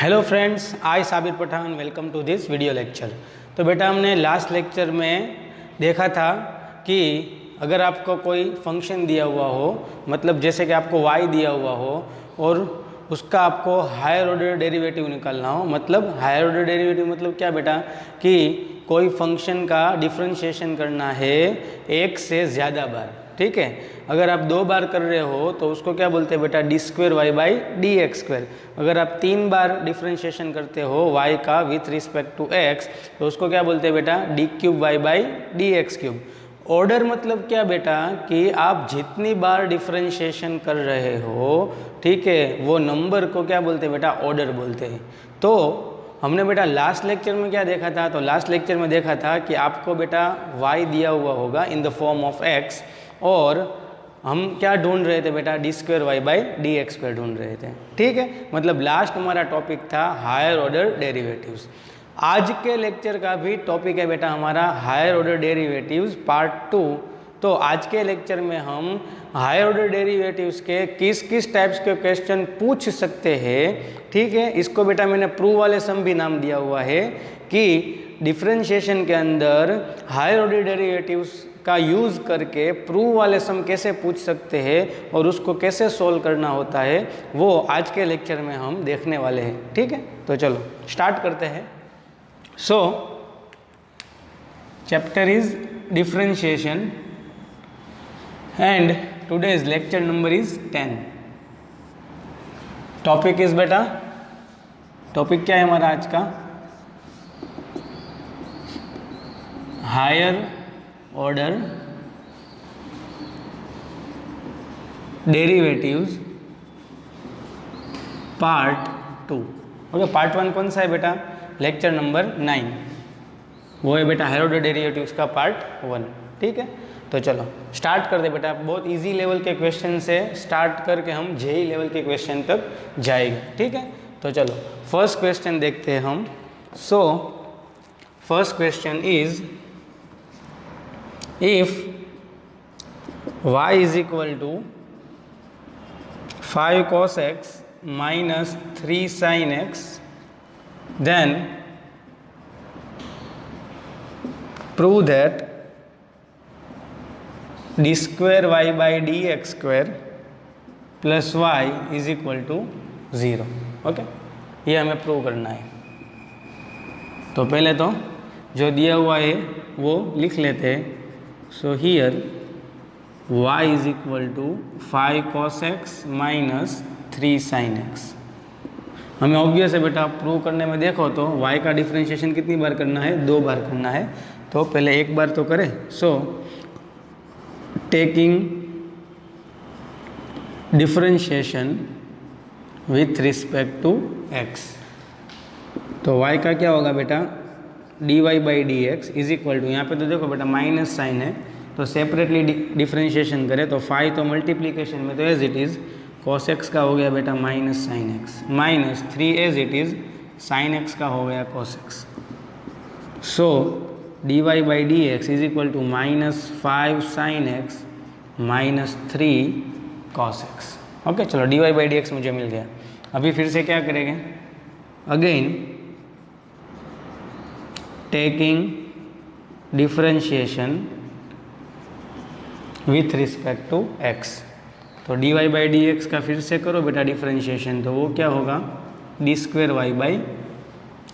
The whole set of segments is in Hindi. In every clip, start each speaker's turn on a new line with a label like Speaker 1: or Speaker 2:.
Speaker 1: Hello friends, I Sabir Pathan welcome to this video lecture. तो बेटा हमने लास्ट लेक्चर में देखा था कि अगर आपको कोई फंक्शन दिया हुआ हो, मतलब जैसे कि आपको y दिया हुआ हो और उसका आपको हायर ऑर्डर डेरिवेटिव निकालना हो, मतलब हायर ऑर्डर डेरिवेटिव मतलब क्या बेटा कि कोई फंक्शन का डिफरेंशिएशन करना है एक से ज़्यादा बार। ठीक है, अगर आप 2 बार कर रहे हो तो उसको क्या बोलते हैं बेटा, D square Y by D x square. अगर आप 3 बार डिफरेंशिएशन करते हो y का विथ रिस्पेक्ट टू x तो उसको क्या बोलते हैं बेटा, D cube Y by D X cube. Order मतलब क्या बेटा कि आप जितनी बार डिफरेंशिएशन कर रहे हो, ठीक है, वो नंबर को क्या बोलते हैं बेटा, ऑर्डर बोलते हैं। तो हमने बेटा लास्ट लेक्चर में क्या देखा था, तो लास्ट लेक्चर में देखा था कि आपको बेटा y दिया हुआ होगा in the form of x और हम क्या ढूंढ रहे थे बेटा, D square Y by D x square ढूंढ रहे थे। ठीक है, मतलब लास्ट हमारा टॉपिक था हायर ऑर्डर डेरिवेटिव्स। आज के लेक्चर का भी टॉपिक है बेटा हमारा हायर ऑर्डर डेरिवेटिव्स पार्ट 2। तो आज के लेक्चर में हम हायर ऑर्डर डेरिवेटिव्स के किस किस टाइप्स के क्वेश्चन पूछ सकते हैं। ठीक है, इसको बेटा मैंने प्रूव वाले सम भी नाम दिया हुआ है कि डिफरेंशिएशन के अंदर हायर ऑर्डर डेरिवेटिव्स का यूज़ करके प्रूव वाले सम कैसे पूछ सकते हैं और उसको कैसे सोल्व करना होता है, वो आज के लेक्चर में हम देखने वाले हैं। ठीक है, तो चलो स्टार्ट करते हैं। So chapter is differentiation and today's lecture number is 10। Topic is बेटा, टॉपिक क्या है हमारा आज का, higher order derivatives part 2। Okay, part 1 कौन सा है बेटा, लेक्चर नंबर 9, वो है बेटा हायर ऑर्डर डेरिवेटिव्स का पार्ट 1। ठीक है, तो चलो स्टार्ट कर दे बेटा। बहुत इजी लेवल के क्वेश्चन से स्टार्ट करके हम जेई लेवल के क्वेश्चन तक जाएंगे। ठीक है, तो चलो फर्स्ट क्वेश्चन देखते हैं हम। So first question is, if y is equal to 5 cos x minus 3 sin x, then prove that d square y by dx square plus y is equal to 0। Okay, ये हमें प्रूव करना है। तो पहले तो जो दिया हुआ है वो लिख लेते हैं। So here y is equal to 5 cos x minus 3 sin x। हमें ऑब्वियस है बेटा, प्रूव करने में देखो तो y का डिफरेंशिएशन कितनी बार करना है, 2 बार करना है। तो पहले एक बार तो करें। So taking differentiation with respect to x, तो y का क्या होगा बेटा, D Y by D x is equal to, यहाँ पे तो देखो बेटा माइनस साइन है तो सेपरेटली डिफरेंशिएशन करें तो 5 तो मल्टीप्लीकेशन में तो as it is cos x का हो गया बेटा minus sine x, minus 3 as it is sine x का हो गया cos x. So D Y by D x is equal to minus 5 sine x minus 3 cos x. Okay, चलो d Y by D x मुझे मिल गया। अभी फिर से क्या करेंगे, again taking differentiation with respect to x, तो d Y by D x का फिर से करो बेटा डिफरेंशिएशन, तो वो क्या होगा, D square Y by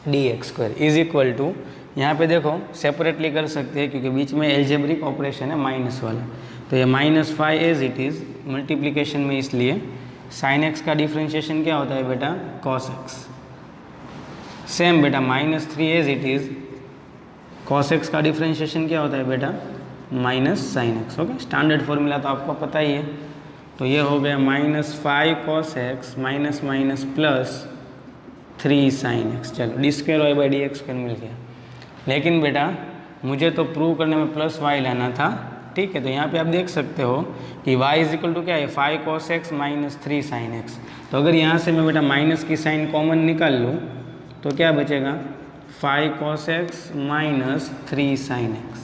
Speaker 1: D x square is equal to, यहाँ पे देखो सेपरेटली कर सकते हैं क्योंकि बीच में एल्जेब्रिक ऑपरेशन है माइनस वाला, तो ये minus 5 as it is multiplication में, इसलिए साइन एक्स का डिफरेंशिएशन क्या होता है बेटा, कॉस एक्स। सेम बेटा minus 3 as it is cos x का डिफरेंशिएशन क्या होता है बेटा, minus sine x. Okay, standard formula तो आपको पता ही है। तो ये हो गया minus 5 cos x minus minus plus 3 sine x. चलो d square Y by D x square मिल गया। लेकिन बेटा मुझे तो प्रूव करने में प्लस वाई लेना था। ठीक है, तो यहाँ पे आप देख सकते हो कि y इज इक्वल टू क्या है, 5 cos x minus 3 sine x. तो अगर यहाँ से मैं बेटा माइनस की साइन कॉमन निकाल लूँ तो क्या बचेगा, 5 cos x minus 3 sin x,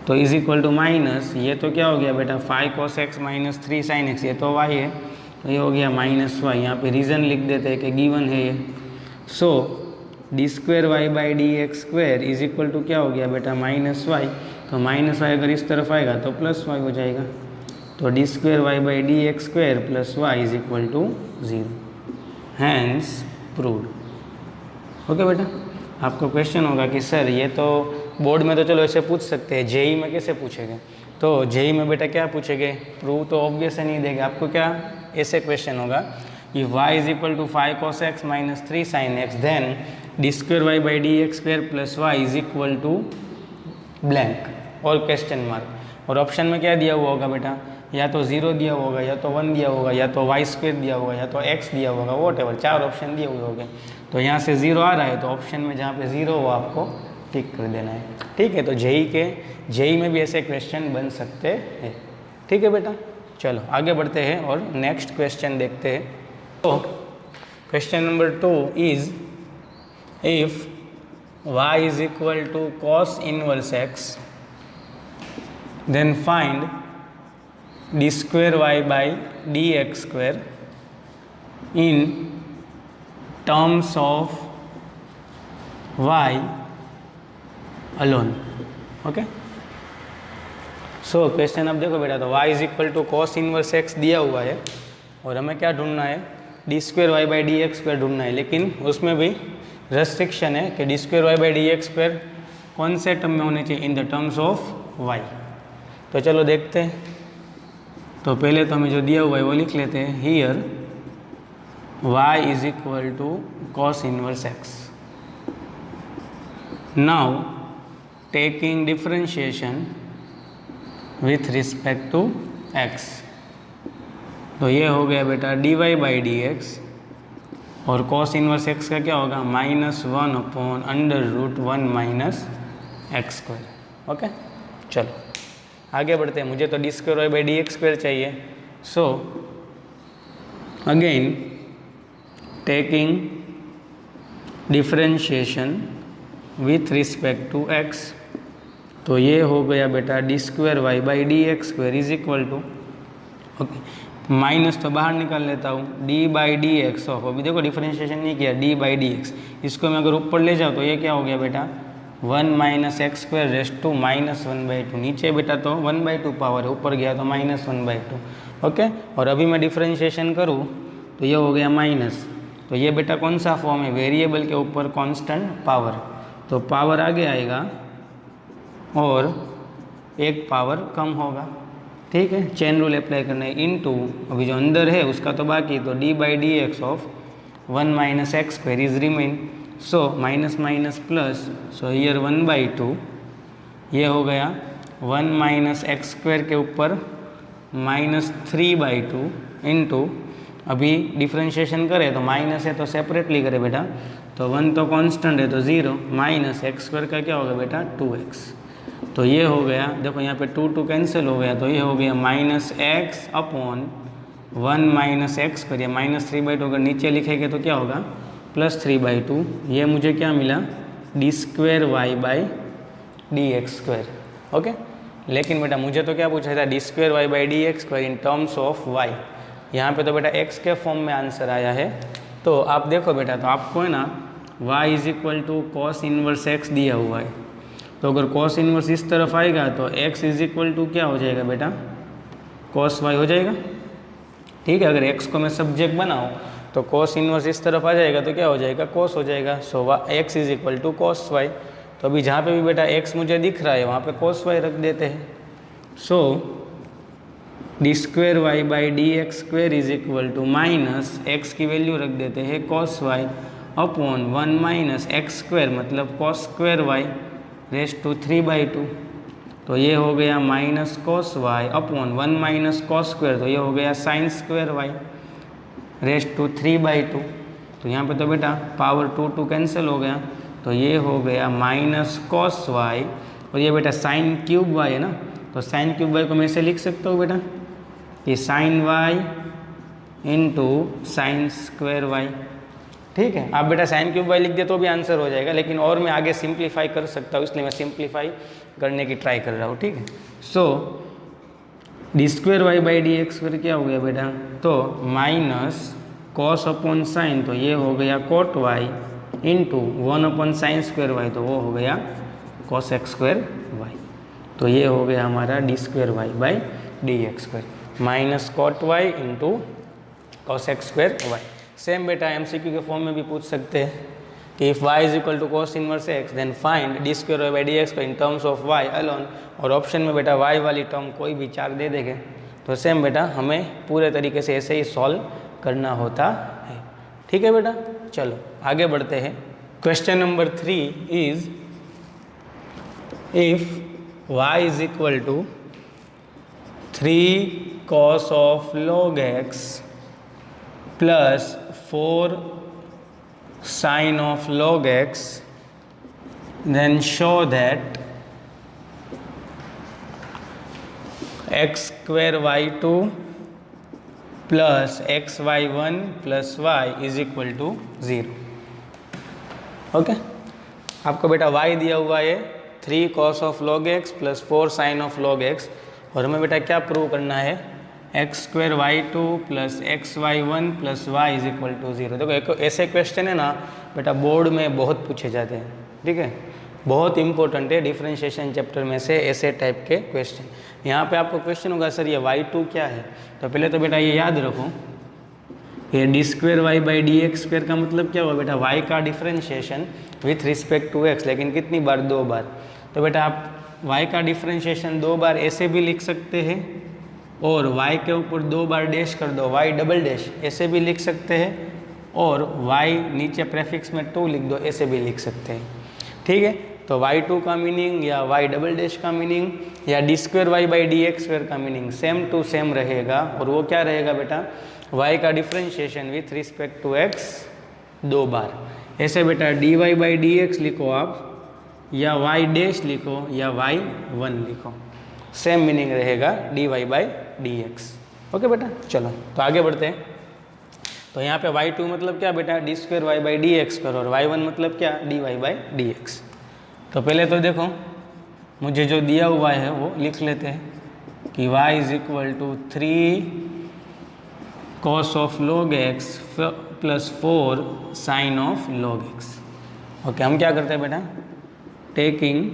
Speaker 1: तो इज इक्वल टू माइनस, ये तो क्या हो गया बेटा 5 cos x minus 3 sin x, ये तो y है, तो ये हो गया माइनस वाई। यहाँ पे रीज़न लिख देते हैं कि गिवन है ये, so d square Y by D x square is equal to क्या हो गया बेटा माइनस वाई। तो माइनस वाई अगर इस तरफ आएगा तो प्लस वाई हो जाएगा। तो D square Y by D x square plus Y is equal to 0। Hence proved. Okay बेटा, आपको क्वेश्चन होगा कि सर ये तो बोर्ड में तो चलो ऐसे पूछ सकते हैं, जेई में कैसे पूछेंगे? तो जेई में बेटा क्या पूछेंगे? प्रूव तो ऑब्वियस नहीं देगा आपको। क्या ऐसे क्वेश्चन होगा कि y is equal to 5 cos x minus 3 sin x then D square Y by D x square plus Y is equal to blank और क्वेश्चन मार्क। और ऑप्शन में क्या दिया हुआ होगा बेटा? या तो 0 दिया होगा, या तो 1 दिया होगा, या तो वाई स्क्वेयर दिया होगा, या तो x दिया होगा, वॉट एवर, 4 ऑप्शन दिए हुए होंगे। तो यहाँ से 0 आ रहा है तो ऑप्शन में जहाँ पे 0 हो आपको टिक कर देना है। ठीक है, तो जेई में भी ऐसे क्वेश्चन बन सकते हैं। ठीक है बेटा, चलो आगे बढ़ते हैं और नेक्स्ट क्वेश्चन देखते हैं। तो question number 2 is if y is equal to cos inverse x then find D square Y by D x square in terms of y alone. Okay, so question अब देखो बेटा, तो y is equal to cos inverse x दिया हुआ है और हमें क्या ढूंढना है? D square Y by D x square ढूंढना है। लेकिन उसमें भी रेस्ट्रिक्शन है कि D square Y by D x square कौन से टर्म में होने चाहिए? In the terms of y। तो चलो देखते हैं। तो पहले तो हमें जो दिया हुआ है वो लिख लेते हैं। Here y is equal to cos inverse x। Now taking differentiation with respect to x, तो ये हो गया बेटा D Y by D x और कॉस इनवर्स x का क्या होगा? -1 upon under root 1 minus x square. Okay, चलो आगे बढ़ते हैं। मुझे तो D square Y by D x square चाहिए। So again taking differentiation with respect to x, तो ये हो गया बेटा D square Y by D x square is equal to, okay, minus तो बाहर निकाल लेता हूँ, D by D x of, अभी देखो डिफरेंशिएशन नहीं किया, डी बाई डी एक्स, इसको मैं अगर ऊपर ले जाऊँ तो ये क्या हो गया बेटा 1 minus x square raised to -1/2। नीचे बेटा तो 1/2 पावर है, ऊपर गया तो -1/2। ओके, और अभी मैं डिफरेंशिएशन करूँ तो ये हो गया माइनस। तो ये बेटा कौन सा फॉर्म है? वेरिएबल के ऊपर कांस्टेंट पावर, तो पावर आगे आएगा और एक पावर कम होगा। ठीक है, चेन रूल अप्लाई करना है। इनटू अभी जो अंदर है उसका तो बाकी, तो D by D x of 1 minus x square is remain. So minus minus plus, so here 1/2, ये हो गया 1 माइनस एक्स स्क्वायर के ऊपर -3/2 इंटू, अभी डिफ्रेंशिएशन करें तो माइनस है तो सेपरेटली करें बेटा, तो 1 तो कांस्टेंट है तो 0 माइनस एक्स स्क्वायर का क्या होगा बेटा 2x। तो ये हो गया, देखो यहाँ पे 2 कैंसिल हो गया, तो ये हो गया -x upon 1 minus x square, या -3/2 अगर नीचे लिखेंगे तो क्या होगा +3/2। ये मुझे क्या मिला? D square Y by D x square. Okay, लेकिन बेटा मुझे तो क्या पूछा था? D square Y by D x square in terms of Y. यहाँ पे तो बेटा x के फॉर्म में आंसर आया है। तो आप देखो बेटा, तो आपको है ना y is equal to cos inverse x दिया हुआ है, तो अगर कॉस इनवर्स इस तरफ आएगा तो x इज इक्वल टू क्या हो जाएगा बेटा? कॉस y हो जाएगा। ठीक है, अगर x को मैं सब्जेक्ट बनाऊँ तो कॉस इनवर्स इस तरफ आ जाएगा तो क्या हो जाएगा? कॉस हो जाएगा। So x is equal to cos y। तो अभी जहाँ पे भी बेटा x मुझे दिख रहा है वहाँ पे कॉस y रख देते हैं। So d square Y by D x square is equal to minus x की वैल्यू रख देते हैं cos y upon 1 minus x square मतलब cos square y raised to 3/2। तो ये हो गया minus cos y upon 1 minus cos square, तो ये हो गया sine square y raised to 3/2। तो यहाँ पे तो बेटा पावर 2 कैंसिल हो गया, तो ये हो गया माइनस कॉस वाई, और ये बेटा साइन क्यूब वाई है ना, तो साइन क्यूब वाई को मैं ऐसे लिख सकता हूँ बेटा कि sine Y into sine square Y. ठीक है, आप बेटा साइन क्यूब वाई लिख दे तो भी आंसर हो जाएगा, लेकिन और मैं आगे सिंप्लीफाई कर सकता हूँ, इसलिए मैं सिंप्लीफाई करने की ट्राई कर रहा हूँ। ठीक है, so d square y by D x square क्या हो गया बेटा? तो माइनस कॉस अपॉन साइन, तो ये हो गया कॉट वाई इंटू 1/sin²y, तो वो हो गया cos(x²y). तो ये हो गया हमारा d²y/dx², minus cot(y) into cos(x²y). Same बेटा MCQ के फॉर्म में भी पूछ सकते हैं कि if y is equal to cos inverse x then find d²y/dx in terms of y alone, और ऑप्शन में बेटा y वाली टर्म कोई भी 4 दे देंगे। तो सेम बेटा हमें पूरे तरीके से ऐसे ही सॉल्व करना होता है। ठीक है बेटा, चलो आगे बढ़ते हैं। Question number 3 is if y is equal to 3 cos of log x plus 4 sin of log x, then show that x²y2 plus xy1 plus y is equal to 0। Okay, आपको बेटा y दिया हुआ है 3 cos of log x plus 4 sin of log x, और हमें बेटा क्या प्रूव करना है, x²y2 plus xy1 plus y is equal to 0। देखो ऐसे क्वेश्चन है ना बेटा बोर्ड में बहुत पूछे जाते हैं। ठीक है, बहुत इंपॉर्टेंट है डिफरेंशिएशन चैप्टर में से ऐसे टाइप के क्वेश्चन। यहाँ पे आपको क्वेश्चन होगा सर ये y2 क्या है, तो पहले तो बेटा ये याद रखो, ये d²y/dx² का मतलब क्या हुआ बेटा, y का differentiation with respect to x, लेकिन कितनी बार, 2 बार। तो बेटा आप y का डिफरेंशिएशन 2 बार ऐसे भी लिख सकते हैं, और y के ऊपर 2 बार डैश कर दो, y डबल डैश ऐसे भी लिख सकते हैं, और y नीचे प्रेफिक्स में 2 लिख दो, ऐसे भी लिख सकते हैं। ठीक है, तो y2 का मीनिंग या y डबल डैश का मीनिंग या d²y/dx² का मीनिंग सेम टू सेम रहेगा, और वो क्या रहेगा बेटा, y का differentiation with respect to x 2 बार। ऐसे बेटा dy/dx लिखो आप, या y डैश लिखो, या y1 लिखो, सेम मीनिंग रहेगा dy/dx। ओके बेटा, चलो तो आगे बढ़ते हैं। तो यहाँ पे y2 मतलब क्या बेटा, d²y/dx करो, और y1 मतलब क्या, dy/dx। तो पहले तो देखो मुझे जो दिया हुआ है वो लिख लेते हैं कि y is equal to 3 cos of log x plus 4 sin of log x। Okay, हम क्या करते हैं बेटा, taking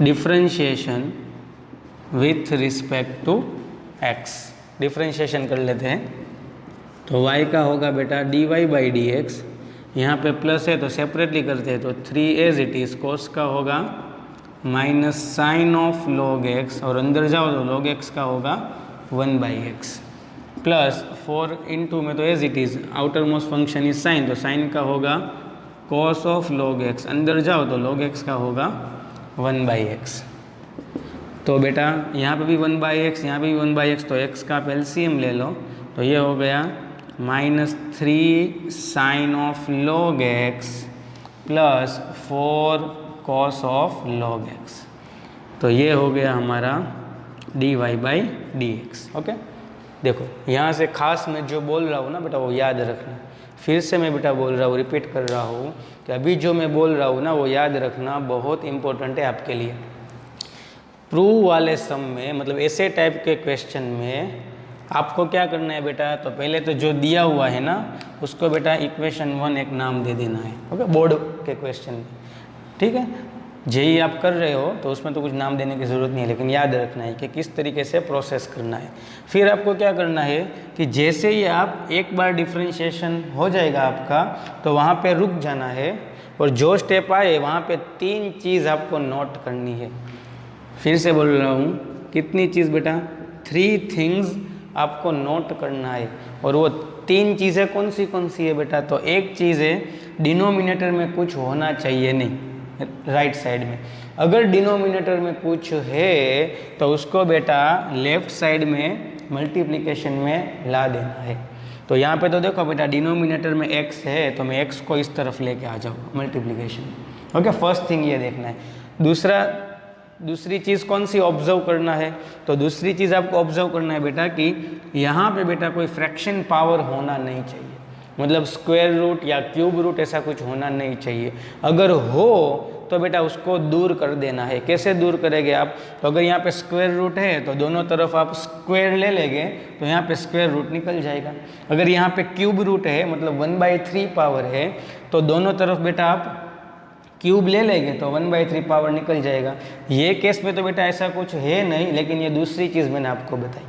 Speaker 1: differentiation with respect to x, differentiation कर लेते हैं। तो y का होगा बेटा dy/dx, यहाँ पे प्लस है तो सेपरेटली करते हैं, तो 3 एज इट इज़, cos का होगा minus sine of log x, और अंदर जाओ तो log x का होगा 1/x, प्लस 4 इंटू में तो as it is, outermost function is sine, तो साइन का होगा cos ऑफ log x, अंदर जाओ तो log x का होगा 1/x। तो बेटा यहाँ पे भी 1/x, यहाँ पे भी 1/x, तो x का आप LCM ले लो, तो ये हो गया -3 sin of log x plus 4 cos of log x। तो ये हो गया हमारा dy/dx। ओके, देखो यहाँ से खास मैं जो बोल रहा हूँ ना बेटा वो याद रखना। फिर से मैं बेटा बोल रहा हूँ, रिपीट कर रहा हूँ कि अभी जो मैं बोल रहा हूँ ना वो याद रखना बहुत इम्पोर्टेंट है आपके लिए। प्रूव वाले सम में, मतलब ऐसे टाइप के क्वेश्चन में आपको क्या करना है बेटा, तो पहले तो जो दिया हुआ है ना उसको बेटा इक्वेशन 1 एक नाम दे देना है। ओके, बोर्ड के क्वेश्चन में। ठीक है, जेई आप कर रहे हो तो उसमें तो कुछ नाम देने की ज़रूरत नहीं है, लेकिन याद रखना है कि किस तरीके से प्रोसेस करना है। फिर आपको क्या करना है कि जैसे ही आप एक बार डिफरेंशिएशन हो जाएगा आपका, तो वहाँ पे रुक जाना है, और जो स्टेप आए वहाँ पे 3 चीज़ आपको नोट करनी है। फिर से बोल रहा हूँ, कितनी चीज़ बेटा, 3 थिंग्स आपको नोट करना है। और वो 3 चीज़ें कौन सी है बेटा, तो एक चीज़ है डिनोमिनेटर में कुछ होना चाहिए नहीं, राइट साइड में। अगर डिनोमिनेटर में कुछ है तो उसको बेटा लेफ्ट साइड में मल्टीप्लिकेशन में ला देना है। तो यहाँ पे तो देखो बेटा डिनोमिनेटर में x है, तो मैं x को इस तरफ लेके आ जाऊँ मल्टीप्लिकेशन। ओके, फर्स्ट थिंग ये देखना है। दूसरी चीज़ कौन सी ऑब्जर्व करना है, तो दूसरी चीज़ आपको ऑब्जर्व करना है बेटा कि यहाँ पे बेटा कोई फ्रैक्शन पावर होना नहीं चाहिए, मतलब स्क्वायर रूट या क्यूब रूट ऐसा कुछ होना नहीं चाहिए। अगर हो तो बेटा उसको दूर कर देना है। कैसे दूर करेंगे आप? तो अगर यहाँ पे स्क्वायर रूट है तो दोनों तरफ आप स्क्वायर ले लेंगे तो यहाँ पे स्क्वायर रूट निकल जाएगा। अगर यहाँ पे क्यूब रूट है मतलब 1/3 पावर है तो दोनों तरफ बेटा आप क्यूब ले लेंगे तो 1/3 पावर निकल जाएगा। ये केस में तो बेटा ऐसा कुछ है नहीं, लेकिन ये दूसरी चीज़ मैंने आपको बताई।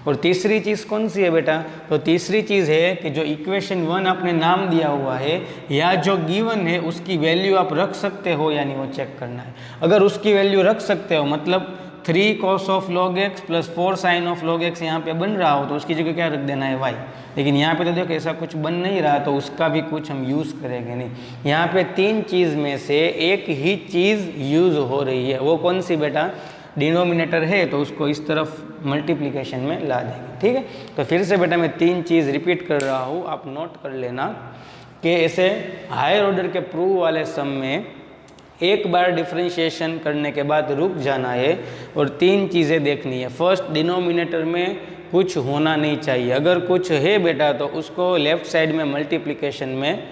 Speaker 1: और तीसरी चीज़ कौन सी है बेटा? तो तीसरी चीज़ है कि जो इक्वेशन 1 आपने नाम दिया हुआ है या जो गिवन है उसकी वैल्यू आप रख सकते हो या नहीं वो चेक करना है। अगर उसकी वैल्यू रख सकते हो मतलब 3 cos of log x plus 4 sin of log x यहाँ पे बन रहा हो तो उसकी जगह क्या रख देना है y। लेकिन यहाँ पे तो देखो ऐसा कुछ बन नहीं रहा तो उसका भी कुछ हम यूज़ करेंगे नहीं। यहाँ पे 3 चीज़ में से एक ही चीज़ यूज़ हो रही है, वो कौन सी बेटा? डिनोमिनेटर है तो उसको इस तरफ मल्टीप्लिकेशन में ला देंगे। ठीक है, तो फिर से बेटा मैं 3 चीज़ रिपीट कर रहा हूँ, आप नोट कर लेना कि ऐसे हायर ऑर्डर के प्रूव वाले सम में एक बार डिफरेंशिएशन करने के बाद रुक जाना है और 3 चीज़ें देखनी है। फर्स्ट, डिनोमिनेटर में कुछ होना नहीं चाहिए, अगर कुछ है बेटा तो उसको लेफ्ट साइड में मल्टीप्लिकेशन में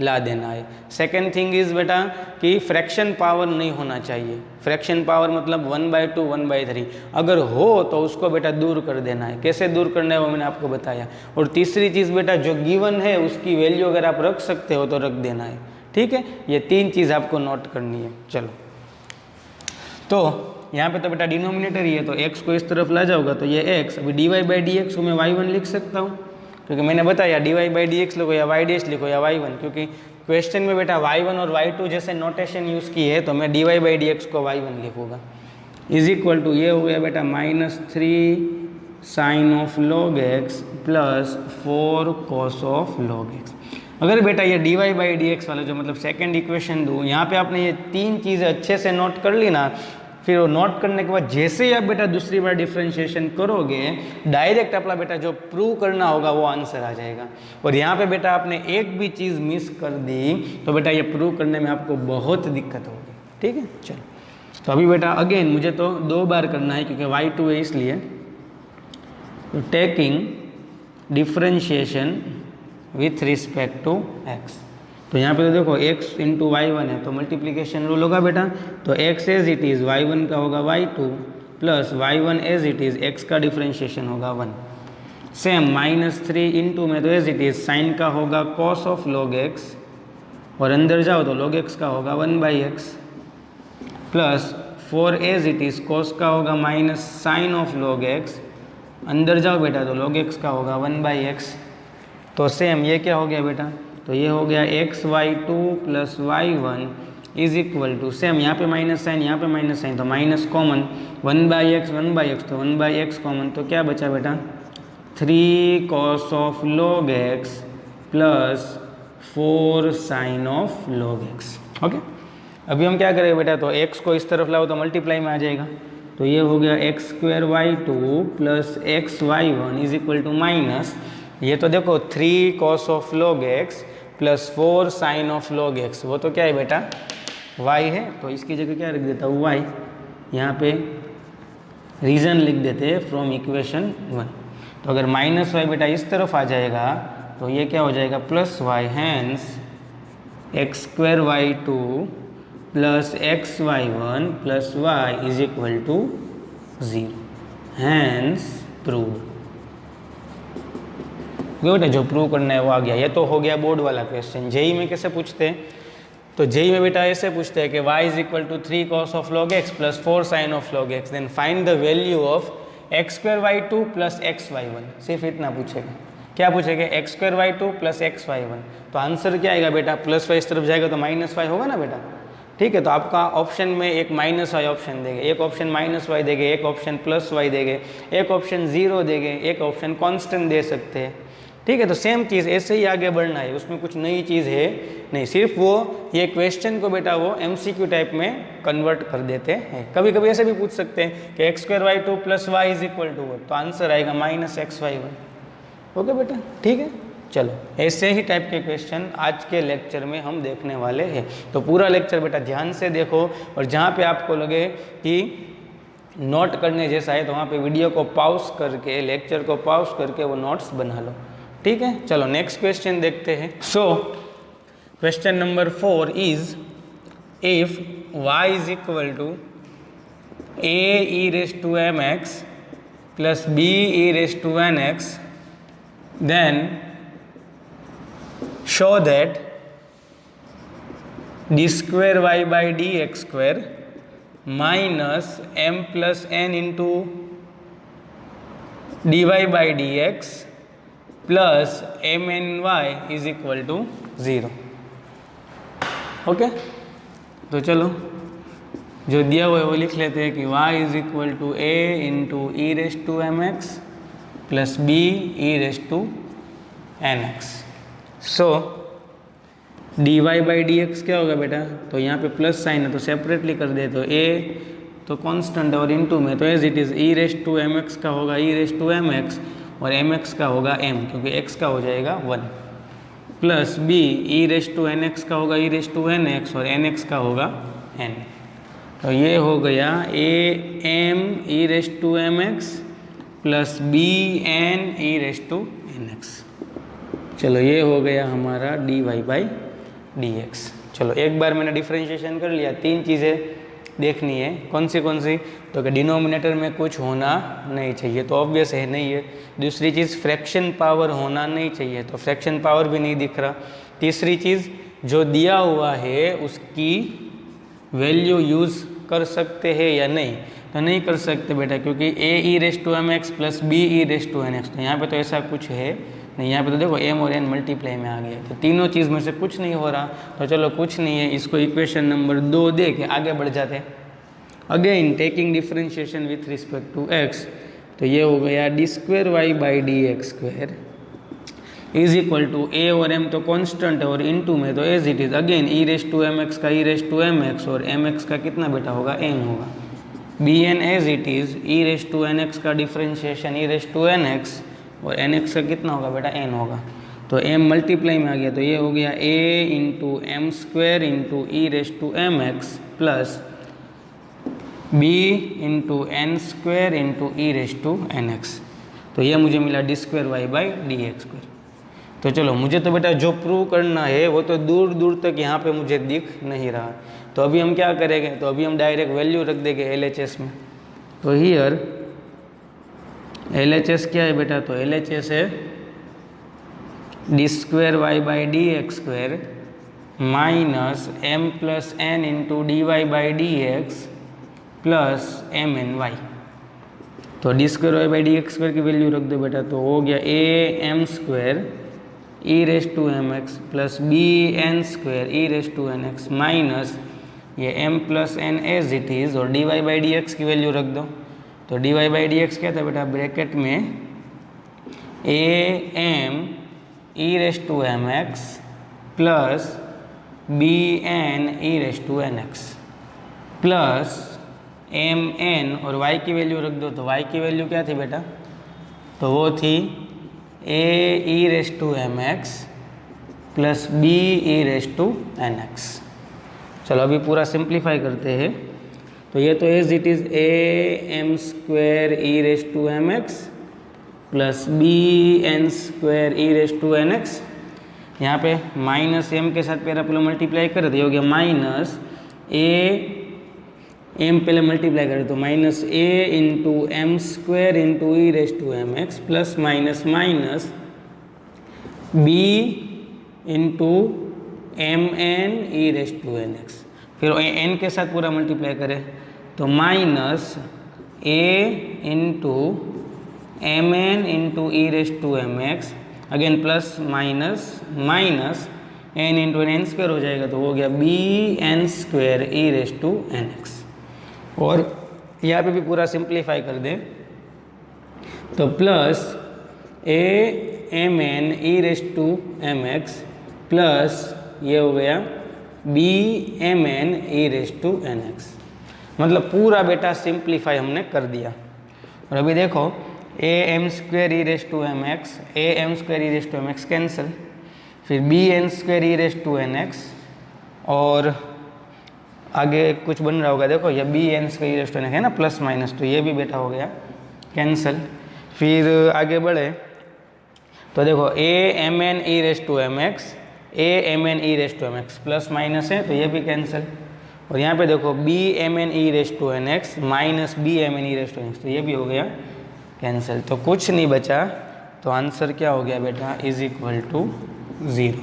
Speaker 1: ला देना है। सेकेंड थिंग इज़ बेटा कि फ्रैक्शन पावर नहीं होना चाहिए। फ्रैक्शन पावर मतलब 1/2 1/3 अगर हो तो उसको बेटा दूर कर देना है। कैसे दूर करना है वो मैंने आपको बताया। और तीसरी चीज़ बेटा जो गिवन है उसकी वैल्यू अगर आप रख सकते हो तो रख देना है। ठीक है, ये 3 चीज़ आपको नोट करनी है। चलो, तो यहाँ पे तो बेटा डिनोमिनेटर ही है तो x को इस तरफ ला जाओगा तो ये x, अभी dy/dx को मैं y1 लिख सकता हूँ क्योंकि मैंने बताया dy/dx लिखो या y डैश लिखो या y1, क्योंकि क्वेश्चन में बेटा y1 और y2 जैसे नोटेशन यूज़ की है तो मैं dy/dx को y1 लिखूँगा। इज इक्वल टू ये हो गया बेटा -3 sin of log x plus 4 cos of log x। अगर बेटा ये dy/dx वाला जो मतलब सेकेंड इक्वेशन दूँ, यहाँ पे आपने ये 3 चीज़ें अच्छे से नोट कर ली ना, फिर वो नोट करने के बाद जैसे ही आप बेटा दूसरी बार डिफरेंशिएशन करोगे डायरेक्ट अपना बेटा जो प्रूव करना होगा वो आंसर आ जाएगा। और यहाँ पे बेटा आपने एक भी चीज़ मिस कर दी तो बेटा ये प्रूव करने में आपको बहुत दिक्कत होगी। ठीक है, चलो, तो अभी बेटा अगेन मुझे तो 2 बार करना है क्योंकि y2 है इसलिए। तो taking differentiation with respect to x, तो यहाँ पे तो देखो x इंटू y1 है तो मल्टीप्लिकेशन रूल होगा बेटा, तो x as it is y1 का होगा y2 plus y1 as it is x का डिफरेंशिएशन होगा 1। सेम -3 इंटू में तो एज इट इज़ साइन का होगा cos ऑफ log x और अंदर जाओ तो log x का होगा 1/x plus 4 as it is cos का होगा minus sine of log x, अंदर जाओ बेटा तो log x का होगा 1/x। तो सेम ये क्या हो गया बेटा? तो ये हो गया xy2 plus y1 is equal to same यहाँ पे माइनस साइन यहाँ पे माइनस साइन तो माइनस कॉमन 1/x तो 1/x कॉमन, तो क्या बचा बेटा? 3 cos of log x plus 4 sine of log x। Okay, अभी हम क्या करेंगे बेटा? तो x को इस तरफ लाओ तो मल्टीप्लाई में आ जाएगा, तो ये हो गया x2y2 plus xy1 is equal to minus, ये तो देखो 3 cos of log x plus 4 sine of log x, वो तो क्या है बेटा? y है, तो इसकी जगह क्या रख देता हूँ? y। यहाँ पे रीज़न लिख देते हैं फ्रॉम इक्वेशन 1। तो अगर -y बेटा इस तरफ आ जाएगा तो ये क्या हो जाएगा? Plus y, hence x2y2 plus xy1 plus y is equal to 0, hence prove. बेटा जो प्रूव करना है वो आ गया। ये तो हो गया बोर्ड वाला क्वेश्चन। जेई में कैसे पूछते हैं? तो जेई में बेटा ऐसे पूछते हैं कि y is equal to 3 cos of log x plus 4 sine of log x, then find the value of x2y2 plus xy1। सिर्फ इतना पूछेगा। क्या पूछेगा? x2y2 plus xy1। तो आंसर क्या आएगा बेटा? प्लस y इस तरफ जाएगा तो -y होगा ना बेटा। ठीक है, तो आपका ऑप्शन में एक -y ऑप्शन देंगे, एक ऑप्शन -y देंगे, एक ऑप्शन +y देंगे, एक ऑप्शन 0 देंगे, एक ऑप्शन कांस्टेंट दे सकते हैं। ठीक है, तो सेम चीज़ ऐसे ही आगे बढ़ना है, उसमें कुछ नई चीज़ है नहीं, सिर्फ वो ये क्वेश्चन को बेटा वो MCQ टाइप में कन्वर्ट कर देते हैं। कभी कभी ऐसे भी पूछ सकते हैं कि x2y2 plus y is equal to, तो आंसर आएगा -xy1। ओके बेटा, ठीक है। चलो, ऐसे ही टाइप के क्वेश्चन आज के लेक्चर में हम देखने वाले हैं। तो पूरा लेक्चर बेटा ध्यान से देखो, और जहाँ पे आपको लगे कि नोट करने जैसा है तो वहाँ पे वीडियो को पॉज करके, लेक्चर को पॉज करके वो नोट्स बना लो। ठीक है, चलो नेक्स्ट क्वेश्चन देखते हैं। So question number 4 is, if y is equal to A E raise to M x plus B E raise to N X, then show that d square y by dx square minus m plus n into dy by dx plus mny is equal to 0. Okay, तो चलो जो दिया हुआ है वो लिख लेते हैं कि y is equal to A into E raise to M x plus B E raise to N X. So D Y by D x क्या होगा बेटा, तो यहाँ पे प्लस साइन है तो सेपरेटली कर दे, तो ए तो कांस्टेंट है और इनटू में तो as it is E raise to M x का होगा E raise to M x और एम एक्स का होगा एम, क्योंकि एक्स का हो जाएगा 1, plus B E raise to N x का होगा E raise to N x और एन एक्स का होगा एन. तो ये हो गया A M E raise to M x plus B N E raise to N x. चलो ये हो गया हमारा d Y by D x. चलो एक बार मैंने डिफ्रेंशिएशन कर लिया, 3 चीज़ें देखनी है. कौन सी, तो कि डिनोमिनेटर में कुछ होना नहीं चाहिए, तो ऑब्वियस है नहीं है. दूसरी चीज़ फ्रैक्शन पावर होना नहीं चाहिए, तो फ्रैक्शन पावर भी नहीं दिख रहा. तीसरी चीज़ जो दिया हुआ है उसकी वैल्यू यूज़ कर सकते हैं या नहीं, तो नहीं कर सकते बेटा, क्योंकि A E raise to M x plus B E raise to N x, तो यहाँ पे तो ऐसा कुछ है नहीं. यहाँ पे तो देखो एम और एन मल्टीप्लाई में आ गया, तो तीनों चीज़ में से कुछ नहीं हो रहा. तो चलो कुछ नहीं है, इसको इक्वेशन नंबर 2 दे के आगे बढ़ जाते. Again taking differentiation with respect to x, तो ये हो गया d square Y by D x square is equal to A और एम तो कांस्टेंट है और इनटू में तो as it is again e raise to M x का e raise to M x और एम एक्स का कितना बेटा होगा एम होगा. B n as it is e raise to N x का differentiation e raise to N x और एन एक्स का कितना होगा बेटा एन होगा. तो एम मल्टीप्लाई में आ गया, तो ये हो गया A into m square into E raise to M x plus B into n square into E raise to N x. तो ये मुझे मिला D square Y by D x square. तो चलो मुझे तो बेटा जो प्रूव करना है वो तो दूर दूर तक यहाँ पे मुझे दिख नहीं रहा, तो अभी हम क्या करेंगे, तो अभी हम डायरेक्ट वैल्यू रख देंगे LHS में. तो हियर LHS क्या है बेटा, तो LHS है D square Y by D x square minus m plus n into d Y by D x plus m n y. तो D square Y by D x square की वैल्यू रख दो बेटा, तो हो गया A m square e raise to M x plus B n square e raise to N x minus ये m plus n as it is और d Y by D x की वैल्यू रख दो. तो d Y by D x क्या था बेटा, ब्रैकेट में a M E raise to M x plus B N E raise to N x plus m n और y की वैल्यू रख दो. तो y की वैल्यू क्या थी बेटा, तो वो थी A E raise to M x plus B E raise to N x. चलो अभी पूरा सिंप्लीफाई करते हैं. तो ये तो as it is A m square e raise to M x plus B n square e raise to N x. यहाँ पे माइनस एम के साथ पैराबोला मल्टीप्लाई कर दे, हो गया माइनस ए एम पहले मल्टीप्लाई करें तो minus a into m square into E raise to M x plus minus minus b into m n E raise to N x. फिर एन के साथ पूरा मल्टीप्लाई करें तो minus a into m n into E raise to M x again plus minus minus n into n square हो जाएगा, तो हो गया b n square e raise to N x. और यहाँ पे भी पूरा सिंप्लीफाई कर दें तो plus a m n E raise to M x plus ये हो गया b m n E raise to N x. मतलब पूरा बेटा सिंप्लीफाई हमने कर दिया. और अभी देखो ए m square e raise to M x A m square e raise to M x cancel, फिर B n square e raise to N x और आगे कुछ बन रहा होगा देखो, ये B n square e raise to N x है ना प्लस माइनस, तो ये भी बेटा हो गया कैंसिल. फिर आगे बढ़े तो देखो ए m n E raise to M x A m n E raise to M x plus minus है तो ये भी कैंसिल. और यहाँ पे देखो b m n E raise to N x minus b m n E raise to N x, तो ये भी हो गया कैंसिल, तो कुछ नहीं बचा। तो आंसर क्या हो गया बेटा, इज इक्वल टू 0,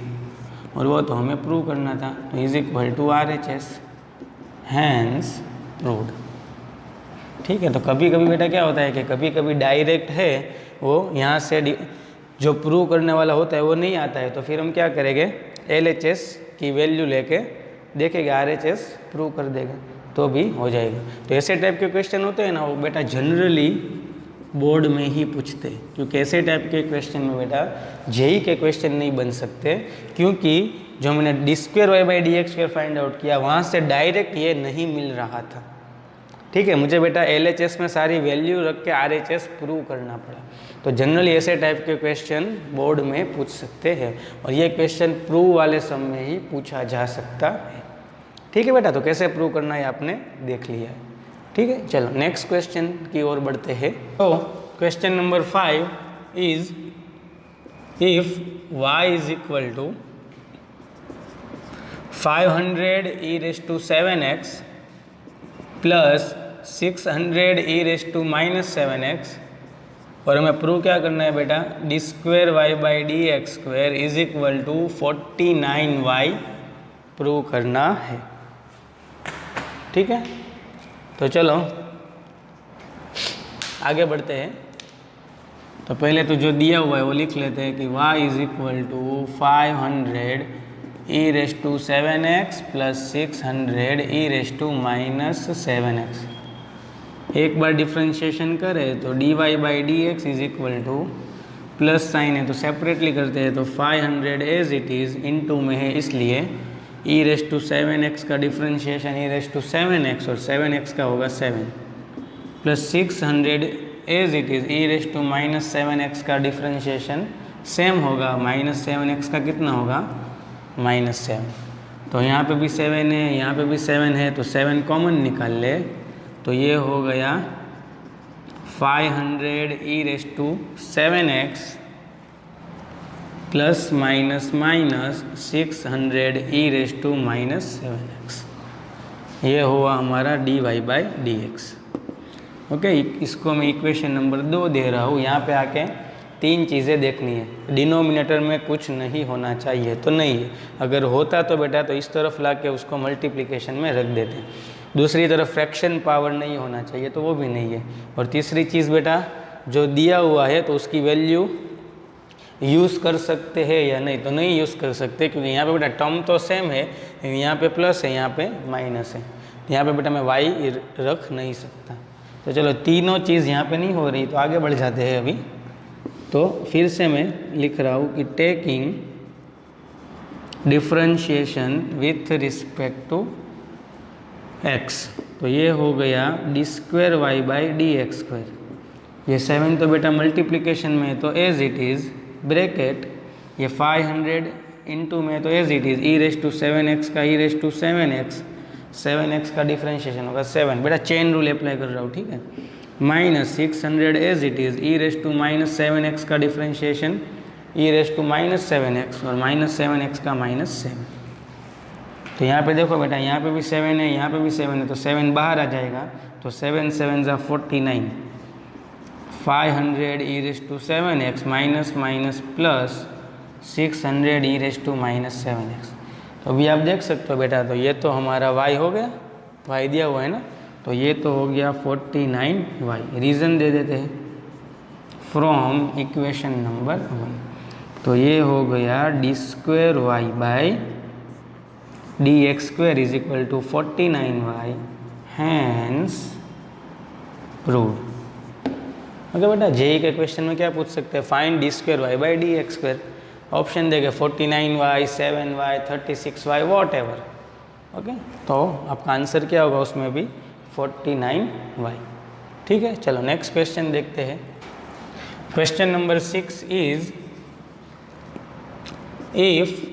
Speaker 1: और वो तो हमें प्रूव करना था, तो is equal to R H S, hence proved. ठीक है, तो कभी कभी बेटा क्या होता है कि कभी कभी डायरेक्ट है वो यहाँ से जो प्रूव करने वाला होता है वो नहीं आता है, तो फिर हम क्या करेंगे, LHS की वैल्यू लेके देखेंगे, RHS प्रूव कर देगा तो भी हो जाएगा। तो ऐसे टाइप के क्वेश्चन होते हैं ना, वो बेटा जनरली बोर्ड में ही पूछते हैं, क्योंकि ऐसे टाइप के क्वेश्चन में बेटा जेई के क्वेश्चन नहीं बन सकते, क्योंकि जो मैंने d²y/dx² फाइंड आउट किया वहाँ से डायरेक्ट ये नहीं मिल रहा था। ठीक है, मुझे बेटा LHS में सारी वैल्यू रख के RHS प्रूव करना पड़ा। तो जनरली ऐसे टाइप के क्वेश्चन बोर्ड में पूछ सकते हैं, और ये क्वेश्चन प्रूव वाले सम में ही पूछा जा सकता है। ठीक है बेटा, तो कैसे प्रूव करना है आपने देख लिया है। ठीक है, चलो नेक्स्ट क्वेश्चन की ओर बढ़ते हैं। तो question number 5 is if y is equal to 500e⁷ plus 600e⁻⁻7x, और हमें प्रूव क्या करना है बेटा, d²y/dx² is equal to 49y prove करना है। ठीक है, तो चलो आगे बढ़ते हैं। तो पहले तो जो दिया हुआ है वो लिख लेते हैं कि y is equal to 500e⁻⁷x plus 600e⁻⁻7x। एक बार डिफ्रेंशिएशन करें तो dy/dx is equal to, plus sign है तो सेपरेटली करते हैं, तो 500 एज इट इज़ इनटू में है इसलिए e⁻⁷x का डिफ्रेंशिएशन e⁻⁷x और 7x का होगा 7, plus 600 as it is e⁻⁻7x का डिफ्रेंशिएशन सेम होगा, -7x का कितना होगा, -7। तो यहाँ पे भी 7 है, यहाँ पे भी 7 है, तो 7 कॉमन निकाल ले, तो ये हो गया 500e⁻⁷x प्लस माइनस 600e⁻⁻7x। ये हुआ हमारा dy/dx। ओके, इसको मैं इक्वेशन नंबर 2 दे रहा हूँ। यहाँ पे आके 3 चीज़ें देखनी है, डिनोमिनेटर में कुछ नहीं होना चाहिए, तो नहीं है, अगर होता तो बेटा तो इस तरफ ला के उसको मल्टीप्लिकेशन में रख देते हैं। दूसरी तरफ फ्रैक्शन पावर नहीं होना चाहिए, तो वो भी नहीं है। और तीसरी चीज़ बेटा, जो दिया हुआ है तो उसकी वैल्यू यूज़ कर सकते हैं या नहीं, तो नहीं यूज़ कर सकते, क्योंकि यहाँ पे बेटा टर्म तो सेम है, यहाँ पे प्लस है, यहाँ पे माइनस है, तो यहाँ पे बेटा मैं y रख नहीं सकता। तो चलो तीनों चीज़ यहाँ पे नहीं हो रही, तो आगे बढ़ जाते हैं अभी। तो फिर से मैं लिख रहा हूँ कि taking differentiation with respect to x, तो ये हो गया d²y/dx²। ये 7 तो बेटा मल्टीप्लिकेशन में, तो एज इट इज़ ब्रैकेट, ये 500 इंटू में, तो एज इट इज़ e⁻⁷x का e⁻⁷x, 7x का डिफ्रेंशिएशन होगा 7, बेटा चेन रूल अप्लाई कर रहा हूँ। ठीक है, minus 600 as it is e⁻⁻7x का डिफ्रेंशिएशन e⁻⁻7x और -7x का -7। तो यहाँ पे देखो बेटा, यहाँ पे भी 7 है, यहाँ पे भी 7 है, तो 7 बाहर आ जाएगा, तो 7 7 = 49, 500e⁻⁷x minus minus plus 600e⁻⁻7x। तो अभी आप देख सकते हो बेटा, तो ये तो हमारा y हो गया, y दिया हुआ है ना, तो ये तो हो गया 49y। रीज़न दे देते हैं फ्रॉम इक्वेशन नंबर 1, तो ये हो गया d²y/dx² is equal to 49y, hence proved. Okay बेटा, जेई के क्वेश्चन में क्या पूछ सकते हैं, फाइंड d²y/dx², ऑप्शन देंगे 49y, 7y, 36y, what ever. Okay, तो आपका आंसर क्या होगा उसमें भी 49y। ठीक है, चलो नेक्स्ट क्वेश्चन देखते हैं। Question number 6 is if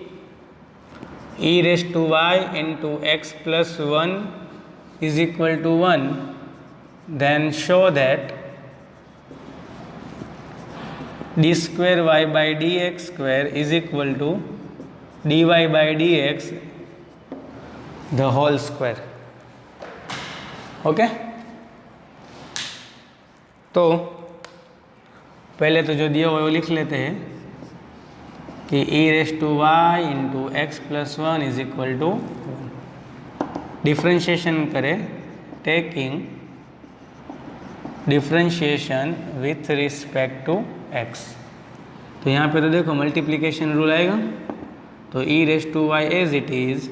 Speaker 1: e⁻y into x plus 1 is equal to 1, then show that d²y/dx² is equal to dy/dx the whole square। Okay, तो पहले तो जो दिया हुआ है वो लिख लेते हैं कि e⁻y into x plus one is equal to, differentiation करें taking differentiation with respect to x। तो यहाँ पे तो देखो मल्टीप्लिकेशन रूल आएगा, तो e⁻y as it is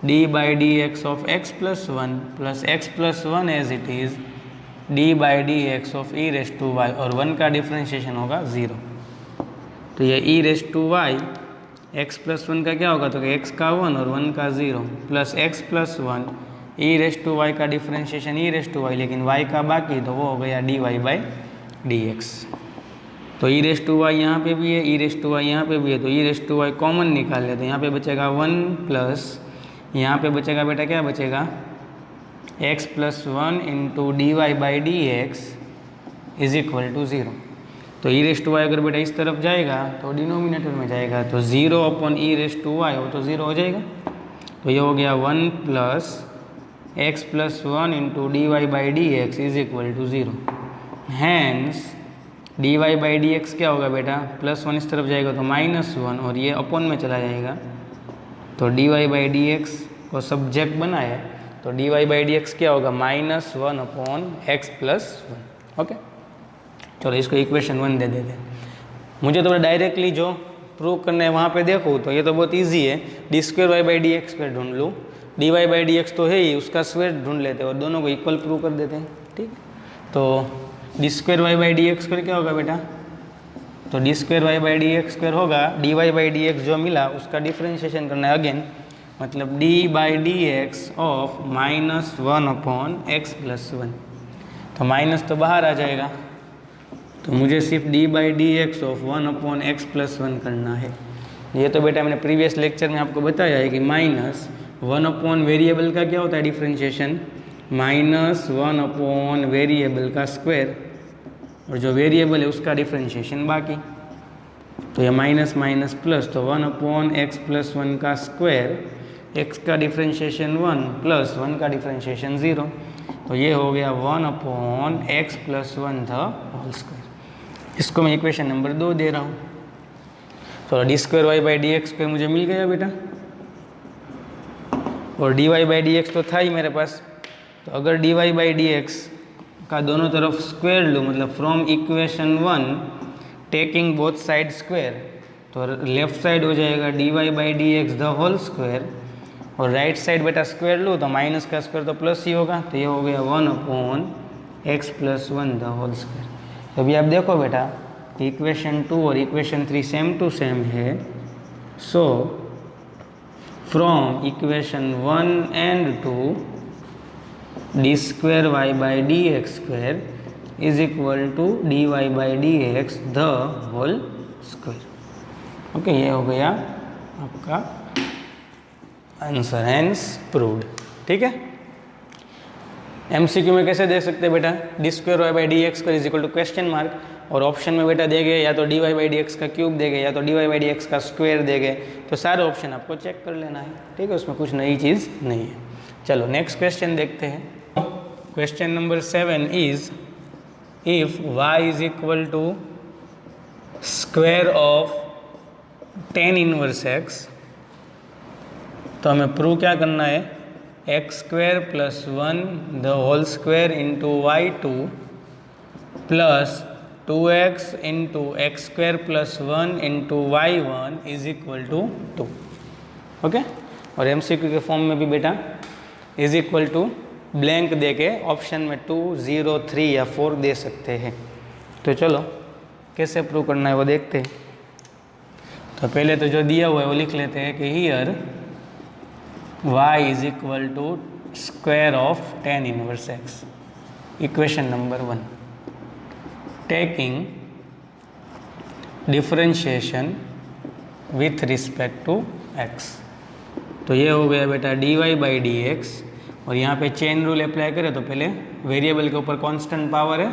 Speaker 1: d by D x of x plus one plus x plus one as it is d by D x of e⁻y, और वन का डिफ्रेंशिएशन होगा 0। तो ये e⁻y एक्स प्लस वन का क्या होगा, तो x का 1 और 1 का 0 plus x plus one e⁻y का डिफ्रेंशिएशन e⁻y, लेकिन y का बाकी, तो वो हो गया dy बाई डी एक्स। तो e⁻y यहाँ पे भी है, e⁻y यहाँ पे भी है, तो e⁻y कॉमन निकाल ले, तो यहाँ पे बचेगा 1 प्लस यहाँ पे बचेगा बेटा क्या बचेगा, x plus one into d Y by D x is equal to 0। तो e⁻y अगर बेटा इस तरफ जाएगा तो डिनोमिनेटर में जाएगा, तो 0 अपॉन e⁻y वो तो 0 हो जाएगा। तो ये हो गया 1 plus x plus one into d Y by D x is equal to 0। Hence d Y by D x क्या होगा बेटा, प्लस वन इस तरफ जाएगा तो -1 और ये अपॉन में चला जाएगा, तो d Y by D x को सब्जेक्ट बनाए, तो d Y by D x क्या होगा, -1 upon x plus one. Okay, चलो इसको इक्वेशन 1 दे देते हैं। मुझे तो डायरेक्टली जो प्रूव करना है वहाँ पे देखूँ तो ये तो बहुत इजी है, d² y D x square ढूंढ लूँ, dy बाई डी एक्स तो है ही, उसका स्क्वायर ढूंढ लेते हैं और दोनों को इक्वल प्रूव कर देते हैं। ठीक, तो d² y D x square क्या होगा बेटा, तो d² y D x square होगा, dy बाई डी एक्स जो मिला उसका डिफ्रेंशिएशन करना है अगेन, मतलब d by D x of -1 upon x plus one. तो माइनस तो बाहर आ जाएगा, तो मुझे सिर्फ d by D x of 1 upon x plus one करना है। ये तो बेटा मैंने प्रीवियस लेक्चर में आपको बताया है कि -1 अपॉन वेरिएबल का क्या होता है डिफ्रेंशिएशन, -1 अपॉन वेरिएबल का स्क्वायर, और जो वेरिएबल है उसका डिफ्रेंशिएशन बाकी। तो ये माइनस माइनस प्लस, तो 1 अपॉन एक्स प्लस वन का स्क्वायर, एक्स का डिफ्रेंशिएशन 1 प्लस 1 का डिफ्रेंशिएशन 0, तो ये हो गया 1 upon x plus one the whole square. इसको मैं इक्वेशन नंबर 2 दे रहा हूँ। तो d² y by D x square मुझे मिल गया बेटा, और dy बाई डी एक्स तो था ही मेरे पास, तो अगर dy बाई डी एक्स का दोनों तरफ स्क्वायर लूँ, मतलब from equation 1 taking both side square, तो लेफ्ट साइड हो जाएगा dy by D x the whole square, और राइट साइड बेटा स्क्वायर लूँ तो माइनस का स्क्वायर तो प्लस ही होगा, तो ये हो गया 1 upon x plus one the whole square. तो अभी आप देखो बेटा इक्वेशन 2 और इक्वेशन 3 सेम टू सेम है, so from equation 1 and 2 d² y by D x square is equal to dy by D x the whole square. Okay, ये हो गया आपका आंसर, हैंस प्रूव्ड। ठीक है, MCQ में कैसे देख सकते हैं बेटा, d² y by D x square is equal to question mark, और ऑप्शन में बेटा देंगे या तो dy बाई डी एक्स का क्यूब देंगे या तो dy बाई डी एक्स का स्क्वायर देंगे, तो सारे ऑप्शन आपको चेक कर लेना है। ठीक है, उसमें कुछ नई चीज़ नहीं है। चलो नेक्स्ट क्वेश्चन देखते हैं। Question number 7 is if y is equal to square of tan inverse x, तो हमें प्रूव क्या करना है, x² plus 1 the whole square into y2 plus 2x into x² plus 1 into y1 is equal to 2। Okay, और MCQ के फॉर्म में भी बेटा इज इक्वल टू ब्लैंक दे के ऑप्शन में 2, 0, 3 या 4 दे सकते हैं। तो चलो कैसे प्रूव करना है वो देखते हैं। तो पहले तो जो दिया हुआ है वो लिख लेते हैं कि here y is equal to square of tan inverse x। Equation number 1, taking differentiation with respect to x। तो ये हो गया बेटा dy बाई डी एक्स, और यहाँ पे चेन रूल अप्लाई करें तो पहले वेरिएबल के ऊपर कांस्टेंट पावर है,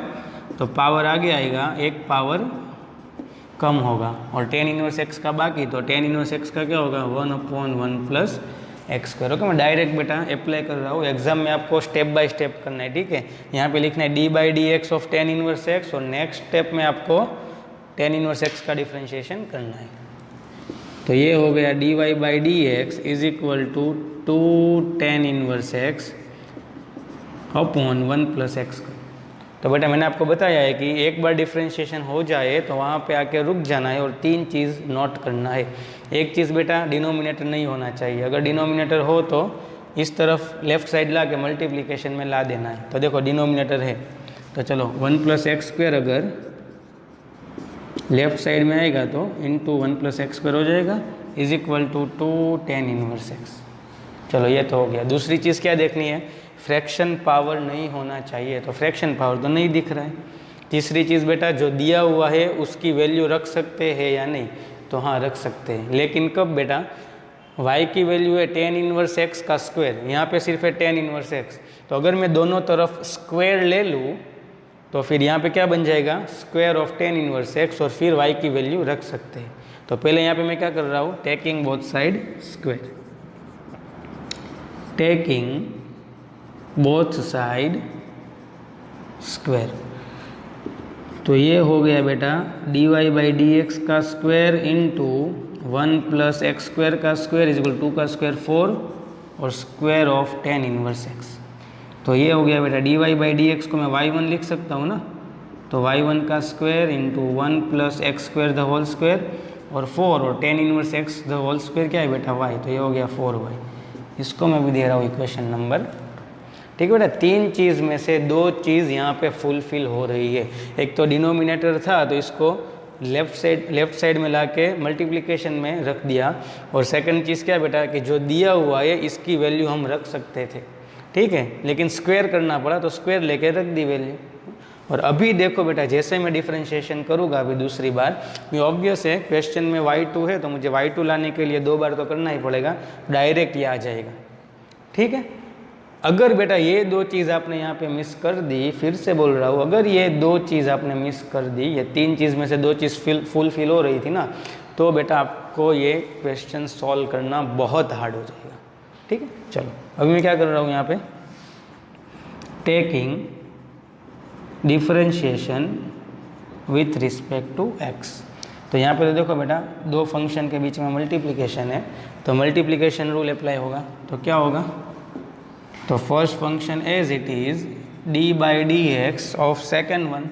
Speaker 1: तो पावर आगे आएगा, एक पावर कम होगा, और tan इनवर्स x का बाकी, तो tan इनवर्स x का क्या होगा 1 upon 1 plus x square. Okay, मैं डायरेक्ट बेटा अप्लाई कर रहा हूँ, एग्जाम में आपको स्टेप बाय स्टेप करना है, ठीक है। यहाँ पे लिखना है d by D x of tan inverse x, और नेक्स्ट स्टेप में आपको टेन इनवर्स एक्स का डिफ्रेंशिएशन करना है। तो ये हो गया d Y by D x is equal to 2 tan inverse x upon 1 plus x. तो बेटा मैंने आपको बताया है कि एक बार डिफ्रेंशिएशन हो जाए तो वहाँ पे आके रुक जाना है और 3 चीज़ नोट करना है। एक चीज़ बेटा डिनोमिनेटर नहीं होना चाहिए, अगर डिनोमिनेटर हो तो इस तरफ लेफ्ट साइड ला के मल्टीप्लिकेशन में ला देना है। तो देखो डिनोमिनेटर है, तो चलो 1 प्लस एक्स स्क्वायर अगर लेफ्ट साइड में आएगा तो इंटू 1 प्लस एक्स स्क्वायर हो जाएगा is equal to 2 tan inverse x. चलो ये तो हो गया। दूसरी चीज़ क्या देखनी है, फ्रैक्शन पावर नहीं होना चाहिए, तो फ्रैक्शन पावर तो नहीं दिख रहा है। तीसरी चीज़ बेटा जो दिया हुआ है उसकी वैल्यू रख सकते हैं या नहीं, तो हाँ रख सकते हैं, लेकिन कब बेटा, y की वैल्यू है टेन इनवर्स एक्स का स्क्वायर, यहाँ पे सिर्फ है टेन इनवर्स एक्स, तो अगर मैं दोनों तरफ स्क्वायर ले लूँ तो फिर यहाँ पे क्या बन जाएगा, square of tan inverse x, और फिर y की वैल्यू रख सकते हैं। तो पहले यहाँ पे मैं क्या कर रहा हूँ, taking both side square, taking both side square. तो ये हो गया बेटा D Y by D x का square into 1 plus x square का स्क्वायर इज इक्वल 2 का स्क्वायर 4 और square of tan inverse x. तो ये हो गया बेटा D Y by D x को मैं y1 लिख सकता हूँ ना, तो y1 का square into 1 plus x square the whole square और 4 और tan inverse x the whole square क्या है बेटा y, तो ये हो गया 4y। इसको मैं भी दे रहा हूँ इक्वेशन नंबर, ठीक है बेटा। 3 चीज़ में से 2 चीज़ यहाँ पे फुलफिल हो रही है। एक तो डिनोमिनेटर था तो इसको लेफ्ट साइड में लाके मल्टीप्लिकेशन में रख दिया, और सेकंड चीज़ क्या बेटा कि जो दिया हुआ है इसकी वैल्यू हम रख सकते थे, ठीक है, लेकिन स्क्वायर करना पड़ा तो स्क्वायर लेके रख दी वैल्यू। और अभी देखो बेटा जैसे मैं डिफ्रेंशिएशन करूँगा अभी दूसरी बार, ये ऑब्वियस है क्वेश्चन में y2 है तो मुझे y2 लाने के लिए 2 बार तो करना ही पड़ेगा, डायरेक्ट ये आ जाएगा, ठीक है। अगर बेटा ये 2 चीज़ आपने यहाँ पे मिस कर दी, फिर से बोल रहा हूँ, अगर ये 2 चीज़ आपने मिस कर दी, ये 3 चीज़ में से 2 चीज़ फुलफिल हो रही थी ना, तो बेटा आपको ये क्वेश्चन सॉल्व करना बहुत हार्ड हो जाएगा, ठीक है। चलो अभी मैं क्या कर रहा हूँ यहाँ पे, taking differentiation with respect to x। तो यहाँ पे तो देखो बेटा 2 फंक्शन के बीच में मल्टीप्लिकेशन है, तो मल्टीप्लिकेशन रूल अप्लाई होगा, तो क्या होगा, तो first function as it is d by D x of second one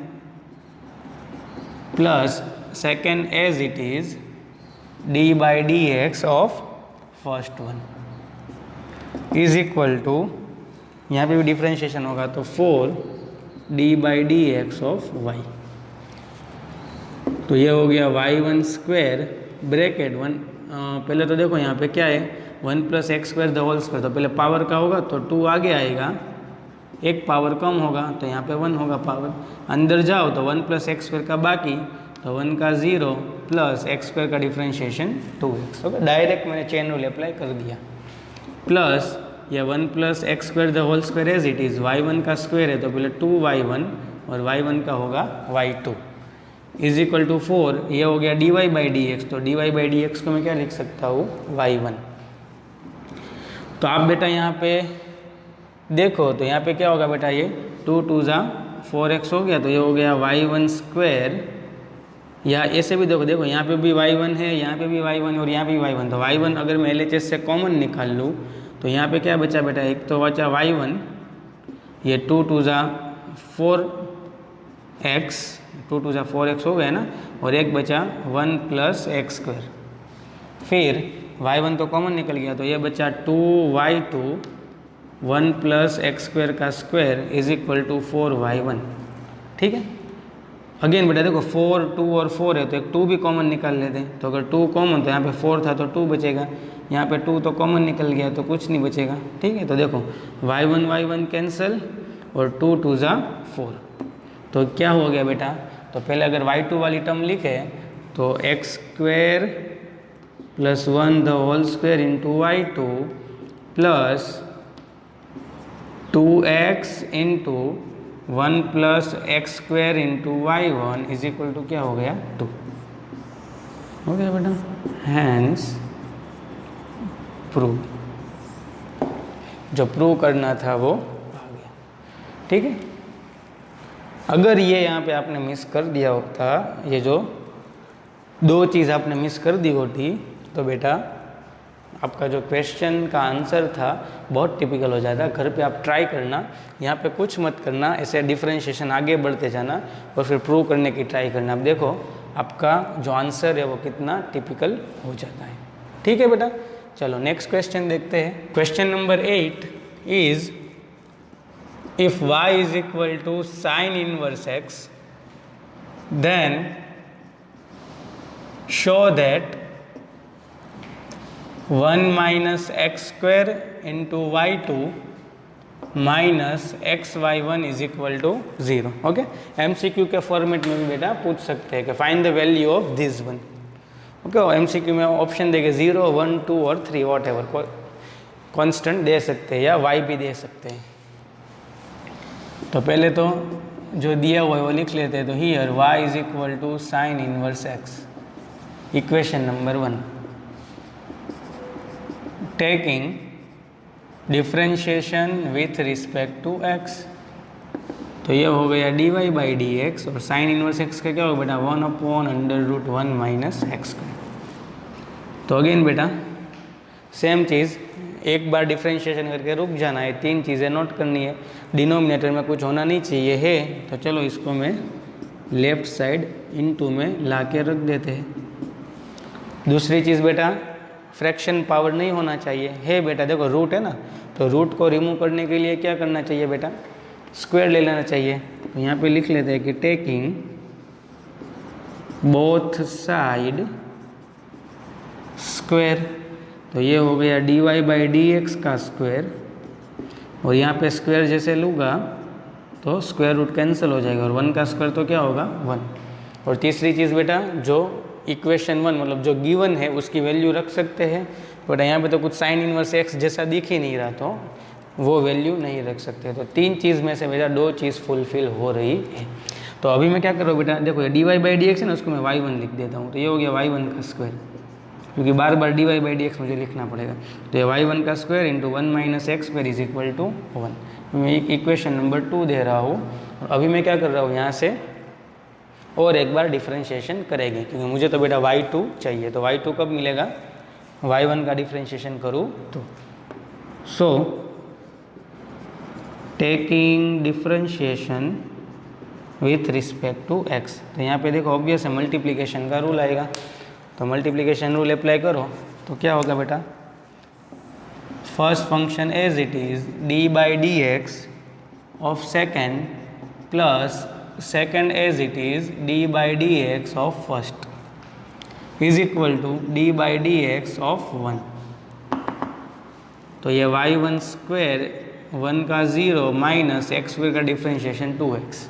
Speaker 1: plus second as it is d by D x of first one is equal to, यहाँ पे भी डिफ्रेंशिएशन होगा तो 4 d by D x of y. तो ये हो गया y1 स्क्वायर ब्रैकेट 1, पहले तो देखो यहाँ पे क्या है 1 plus x square the whole square, तो पहले पावर का होगा तो 2 आगे आएगा, एक पावर कम होगा तो यहाँ पे 1 होगा पावर, अंदर जाओ तो 1 प्लस एक्स स्क्वायर का बाकी, तो 1 का 0 प्लस एक्स स्क्वायर का डिफ्रेंशिएशन 2x। ओके, डायरेक्ट मैंने चेन रूल अप्लाई कर दिया, प्लस ये 1 plus x square the whole square as it is, y1 का स्क्वायर है तो पहले 2y1 और y1 का होगा y2 इज इक्वल टू 4, ये हो गया d Y by D x, तो d Y by D x को मैं क्या लिख सकता हूँ y1। तो आप बेटा यहाँ पे देखो तो यहाँ पे क्या होगा बेटा, ये 2 2 ज़ा 4x हो गया, तो ये हो गया y1 स्क्वायर, या ऐसे भी देखो यहाँ पे भी y1 है, यहाँ पे भी y1 और यहाँ पे भी y1, तो y1 अगर मैं LHS से कॉमन निकाल लूँ तो यहाँ पे क्या बचा बेटा, एक तो बचा y1, ये 2 2 ज़ा 4x, 2 2 ज़ा 4x हो गया ना, और एक बचा 1 प्लस एक्स स्क्वायर, फिर y1 तो कॉमन निकल गया तो ये बचा 2y2 1 प्लस एक्स स्क्वायर का square is equal to 4y1, ठीक है। अगेन बेटा देखो 4 2 और 4 है तो एक 2 भी कॉमन निकाल लेते हैं, तो अगर 2 कॉमन तो यहाँ पे 4 था तो 2 बचेगा, यहाँ पे 2 तो कॉमन निकल गया तो कुछ नहीं बचेगा, ठीक है। तो देखो y1 कैंसिल और 2 2 ज़ा 4, तो क्या हो गया बेटा, तो पहले अगर y2 वाली टर्म लिखे तो x square plus 1 the whole square into y2 plus 2x into 1 plus x square into y1 is equal to क्या हो गया 2, हो गया बेटा, हैंस प्रूव। जो प्रूव करना था वो आ गया। ठीक है, अगर ये यहाँ पे आपने मिस कर दिया होता, ये जो दो चीज़ आपने मिस कर दी होती, तो बेटा आपका जो क्वेश्चन का आंसर था बहुत टिपिकल हो जाता। घर पे आप ट्राई करना, यहाँ पे कुछ मत करना, ऐसे डिफरेंशिएशन आगे बढ़ते जाना और फिर प्रूव करने की ट्राई करना। अब देखो आपका जो आंसर है वो कितना टिपिकल हो जाता है। ठीक है बेटा, चलो नेक्स्ट क्वेश्चन देखते हैं। Question number 8 is if y is equal to sine inverse x, then show that 1 minus x square into y2 minus x y1 is equal to 0। Okay, MCQ के फॉर्मेट में भी बेटा पूछ सकते हैं कि find the value of this one. Okay, MCQ में ऑप्शन देंगे 0, 1, 2 और 3 वॉट एवर कॉन्स्टेंट दे सकते हैं या y भी दे सकते हैं। तो पहले तो जो दिया हुआ है वो लिख लेते हैं। तो here y is equal to sine inverse x, equation number 1, taking differentiation with respect to x। तो ये हो गया dy बाई डी एक्स, और साइन इनवर्स x का क्या होगा बेटा 1/√1 माइनस एक्स स्क्वायर। तो अगेन बेटा सेम चीज़, एक बार डिफरेंशिएशन करके रुक जाना है, 3 चीज़ें नोट करनी है। डिनोमिनेटर में कुछ होना नहीं चाहिए है, तो चलो इसको मैं लेफ्ट साइड इनटू में ला के रख देते हैं। दूसरी चीज़ बेटा फ्रैक्शन पावर नहीं होना चाहिए है बेटा। देखो रूट है ना, तो रूट को रिमूव करने के लिए क्या करना चाहिए बेटा, स्क्वायर ले लेना चाहिए। तो यहाँ पे लिख लेते हैं कि टेकिंग बोथ साइड स्क्वायर। तो ये हो गया dy बाई डी एक्स का स्क्वायर, और यहाँ पे स्क्वायर जैसे लूँगा तो स्क्वायर रूट कैंसिल हो जाएगा, और 1 का स्क्वायर तो क्या होगा 1। और तीसरी चीज़ बेटा जो इक्वेशन 1 मतलब जो गिवन है उसकी वैल्यू रख सकते हैं, बट यहाँ पे तो कुछ साइन इनवर्स x जैसा दिख ही नहीं रहा, तो वो वैल्यू नहीं रख सकते। तो 3 चीज़ में से बेटा 2 चीज़ फुलफिल हो रही है। तो अभी मैं क्या कर रहा हूँ बेटा, देखो ये dy बाई डी एक्स है ना, उसको मैं y1 लिख देता हूँ। तो ये हो गया y1 का स्क्वायर, क्योंकि बार बार dy बाई डी एक्स मुझे लिखना पड़ेगा। तो ये y1 का square into 1 minus x square is equal to 1। मैं इक्वेशन नंबर 2 दे रहा हूँ, और अभी मैं क्या कर रहा हूँ यहाँ से और एक बार डिफरेंशिएशन करेंगे, क्योंकि मुझे तो बेटा y2 चाहिए। तो y2 कब मिलेगा, y1 का डिफरेंशिएशन करूँ तो। So taking differentiation with respect to x, तो यहाँ पे देखो ऑब्वियस है मल्टीप्लिकेशन का रूल आएगा। तो मल्टीप्लिकेशन रूल अप्लाई करो तो क्या होगा बेटा, first function as it is d by D x of second plus second as it is d by D x of first is equal to d by D x of 1। तो ये y1 स्क्वायर 1 का 0 माइनस एक्स स्क्वायर का differentiation 2x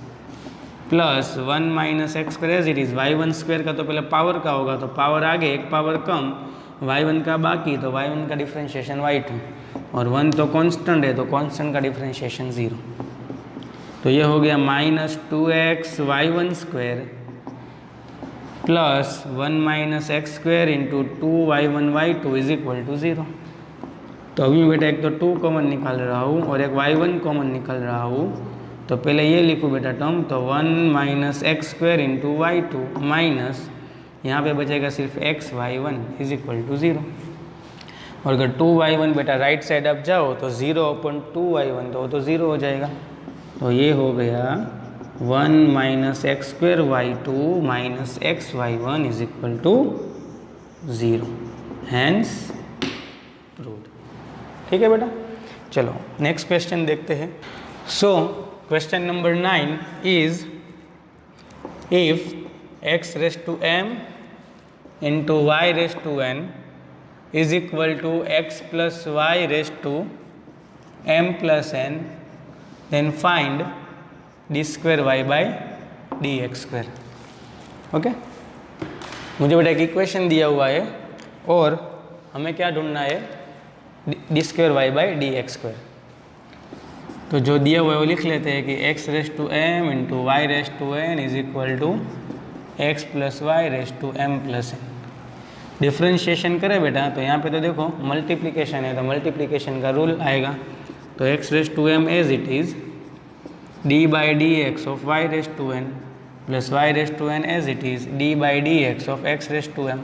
Speaker 1: plus 1 minus x square as it is y1 square का तो पहले पावर का होगा, तो पावर आगे एक पावर कम, y1 का बाकी, तो y1 का डिफरेंशिएशन y2, और 1 तो कांस्टेंट है तो कांस्टेंट का डिफरेंशिएशन 0। तो ये हो गया minus 2x y1 square plus 1 minus x square into 2y1 y2 is equal to 0। तो अभी मैं बेटा एक तो 2 कॉमन निकाल रहा हूँ और एक y1 कॉमन निकाल रहा हूँ। तो पहले ये लिखूँ बेटा टर्म, तो 1 minus x square into y2 minus यहाँ पे बचेगा सिर्फ x y1 is equal to 0। और अगर 2y1 बेटा राइट साइड आप जाओ तो 0/2y1 तो 0 हो जाएगा। तो ये हो गया 1 minus x square y2 minus x y1 is equal to 0, hence proved. ठीक है बेटा, चलो नेक्स्ट क्वेश्चन देखते हैं। So question number 9 is if x raise to m into y raise to n is equal to x plus y raise to m plus n, then find d square y by D x square. Okay, मुझे बेटा एक इक्वेशन दिया हुआ है और हमें क्या ढूंढना है, D square y by D x square. तो जो दिया हुआ है वो लिख लेते हैं कि x raise to m into y raise to n is equal to x plus y raise to m plus n। Differentiation करें बेटा, तो यहाँ पे तो देखो मल्टीप्लिकेशन है तो मल्टीप्लिकेशन का रूल आएगा। तो x raise to m as it is d by D x of y raise to n plus y raise to n as it is d by D x of x raise to m।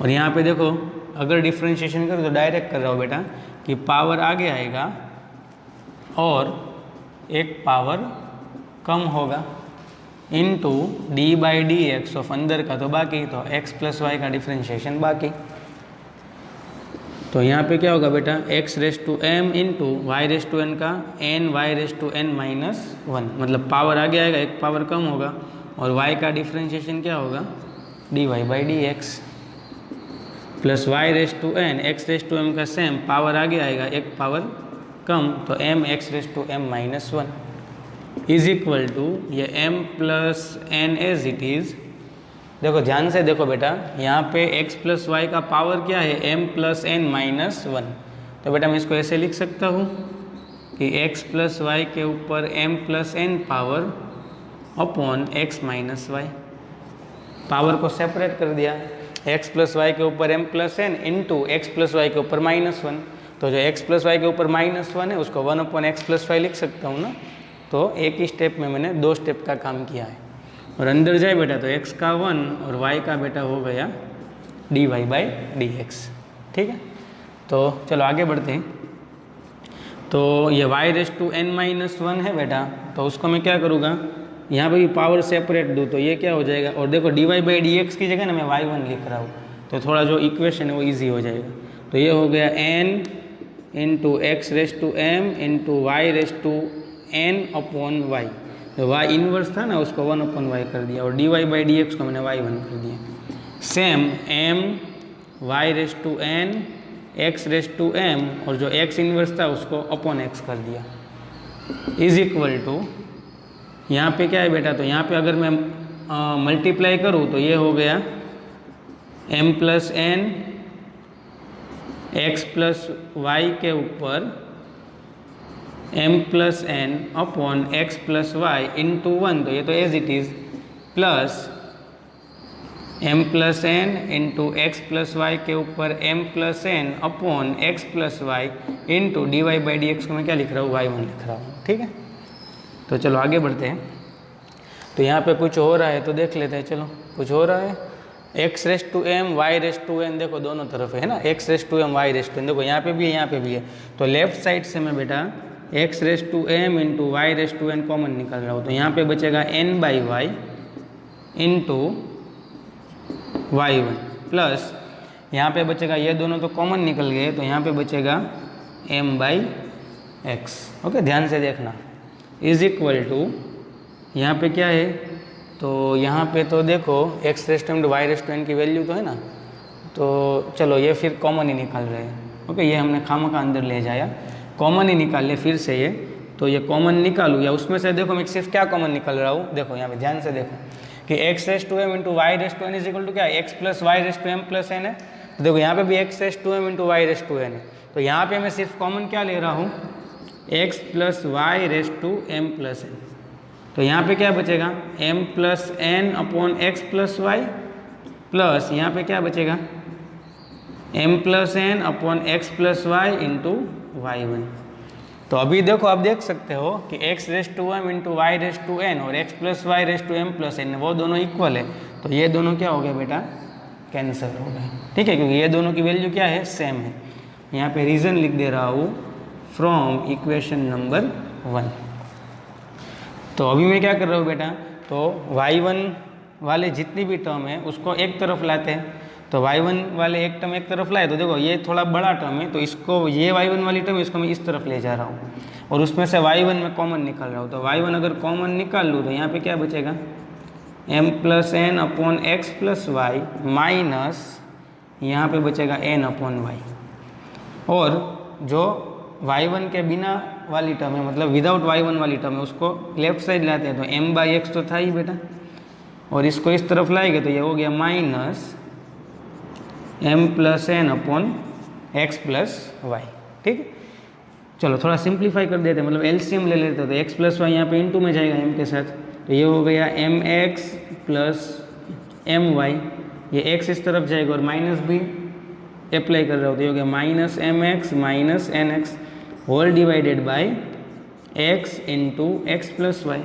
Speaker 1: और यहाँ पे देखो अगर डिफ्रेंशिएशन करो तो डायरेक्ट कर रहा हो बेटा कि पावर आगे आएगा और एक पावर कम होगा into d by D x of अंदर का तो बाकी, तो x प्लस वाई का डिफ्रेंशिएशन बाकी। तो यहाँ पे क्या होगा बेटा x raise to m into y raise to n का n y raise to n minus one, मतलब पावर आगे आएगा एक पावर कम होगा और y का डिफ्रेंशिएशन क्या होगा d Y by D x plus y raise to n x raise to m का सेम पावर आगे आएगा एक पावर कम, तो m x raise to m minus one is equal to ये m plus n as it is. देखो ध्यान से देखो बेटा यहाँ पे x प्लस वाई का पावर क्या है m plus n minus one, तो बेटा मैं इसको ऐसे लिख सकता हूँ कि x प्लस वाई के ऊपर m plus n power upon x minus y, power को सेपरेट कर दिया, x प्लस वाई के ऊपर m plus n into x plus y के ऊपर माइनस वन, तो जो x प्लस वाई के ऊपर माइनस वन है उसको one upon x plus y लिख सकता हूँ ना। तो एक ही स्टेप में मैंने दो स्टेप का काम किया है और अंदर जाए बेटा तो x का वन और y का बेटा हो गया d Y by D x. ठीक है, तो चलो आगे बढ़ते हैं। तो ये y raise to n minus one है बेटा, तो उसको मैं क्या करूँगा यहाँ पे भी पावर सेपरेट दूँ तो ये क्या हो जाएगा, और देखो d Y by D x की जगह ना मैं y1 लिख रहा हूँ तो थोड़ा जो इक्वेशन है वो ईजी हो जाएगा। तो ये हो गया n into x raise to m into y raise to n upon y, तो y इन्वर्स था ना उसको वन अपॉन y कर दिया और d Y by D x को मैंने y1 कर दिया। Same m y raise to n x raise to m और जो x इन्वर्स था उसको अपॉन x कर दिया इज इक्वल टू, यहाँ पे क्या है बेटा, तो यहाँ पे अगर मैं मल्टीप्लाई करूँ तो ये हो गया m plus n x plus y के ऊपर m plus n upon x plus y into one, तो ये तो as it is plus m plus n into x plus y के ऊपर m plus n upon x plus y into d Y by D x को मैं क्या लिख रहा हूँ y1 लिख रहा हूँ। ठीक है, तो चलो आगे बढ़ते हैं। तो यहाँ पे कुछ हो रहा है तो देख लेते हैं, चलो कुछ हो रहा है x raise to m y raise to n, देखो दोनों तरफ है ना x raise to m y raise to n, देखो यहाँ पे भी है यहाँ पे भी है, तो लेफ्ट साइड से मैं बेटा x raise to m into y raise to n common निकल रहा हूँ, तो यहाँ पे बचेगा n by y into y1 plus यहाँ पे बचेगा, ये दोनों तो कॉमन निकल गए तो यहाँ पे बचेगा m बाई एक्स। ओके, ध्यान से देखना इज इक्वल टू यहाँ पे क्या है, तो यहाँ पे तो देखो x raise to m y raise to n की वैल्यू तो है ना, तो चलो ये फिर कॉमन ही निकाल रहे हैं। ओके, ये हमने खामा का अंदर ले जाया, कॉमन ही निकाल ले फिर से ये, तो ये कॉमन निकालूँ या उसमें से देखो मैं सिर्फ क्या कॉमन निकाल रहा हूँ, देखो यहाँ पे ध्यान से देखो कि x raise to m into y raise to n is equal to क्या है x plus y raise to m plus n है, तो देखो यहाँ पे भी x raise to m into y raise to n है, तो यहाँ पे मैं सिर्फ कॉमन क्या ले रहा हूँ x plus y raise to m plus n, तो यहाँ पे क्या बचेगा m plus n upon x plus y plus यहाँ पे क्या बचेगा m plus n upon x plus y into y1। तो अभी देखो आप देख सकते हो कि x raise to m into y raise to n और x plus y raise to m plus n वो दोनों इक्वल है, तो ये दोनों क्या हो गए बेटा कैंसिल हो गए। ठीक है, क्योंकि ये दोनों की वैल्यू क्या है सेम है। यहाँ पे रीज़न लिख दे रहा हूँ फ्रॉम इक्वेशन नंबर 1। तो अभी मैं क्या कर रहा हूँ बेटा, तो y1 वाले जितनी भी टर्म है उसको एक तरफ लाते हैं, तो y1 वाले एक टर्म एक तरफ लाए, तो देखो ये थोड़ा बड़ा टर्म है तो इसको ये y1 वाली टर्म इसको मैं इस तरफ ले जा रहा हूँ और उसमें से y1 में कॉमन निकाल रहा हूँ, तो y1 अगर कॉमन निकाल लूँ तो यहाँ पे क्या बचेगा m plus n upon x plus y minus यहाँ पे बचेगा n अपॉन वाई, और जो y1 के बिना वाली टर्म है मतलब विदाउट y1 वाली टर्म है उसको लेफ्ट साइड लाते हैं, तो m बाई एक्स तो था ही बेटा, और इसको इस तरफ लाएंगे तो ये हो गया minus m plus n upon x plus y. ठीक है, चलो थोड़ा सिंप्लीफाई कर देते हैं, मतलब एलसीएम ले लेते हैं, तो x प्लस वाई यहाँ पे इंटू में जाएगा m के साथ, तो ये हो गया m x plus m y, ये x इस तरफ जाएगा और माइनस भी अप्लाई कर रहा हो तो ये हो गया minus m x minus n x whole divided by x into x plus Y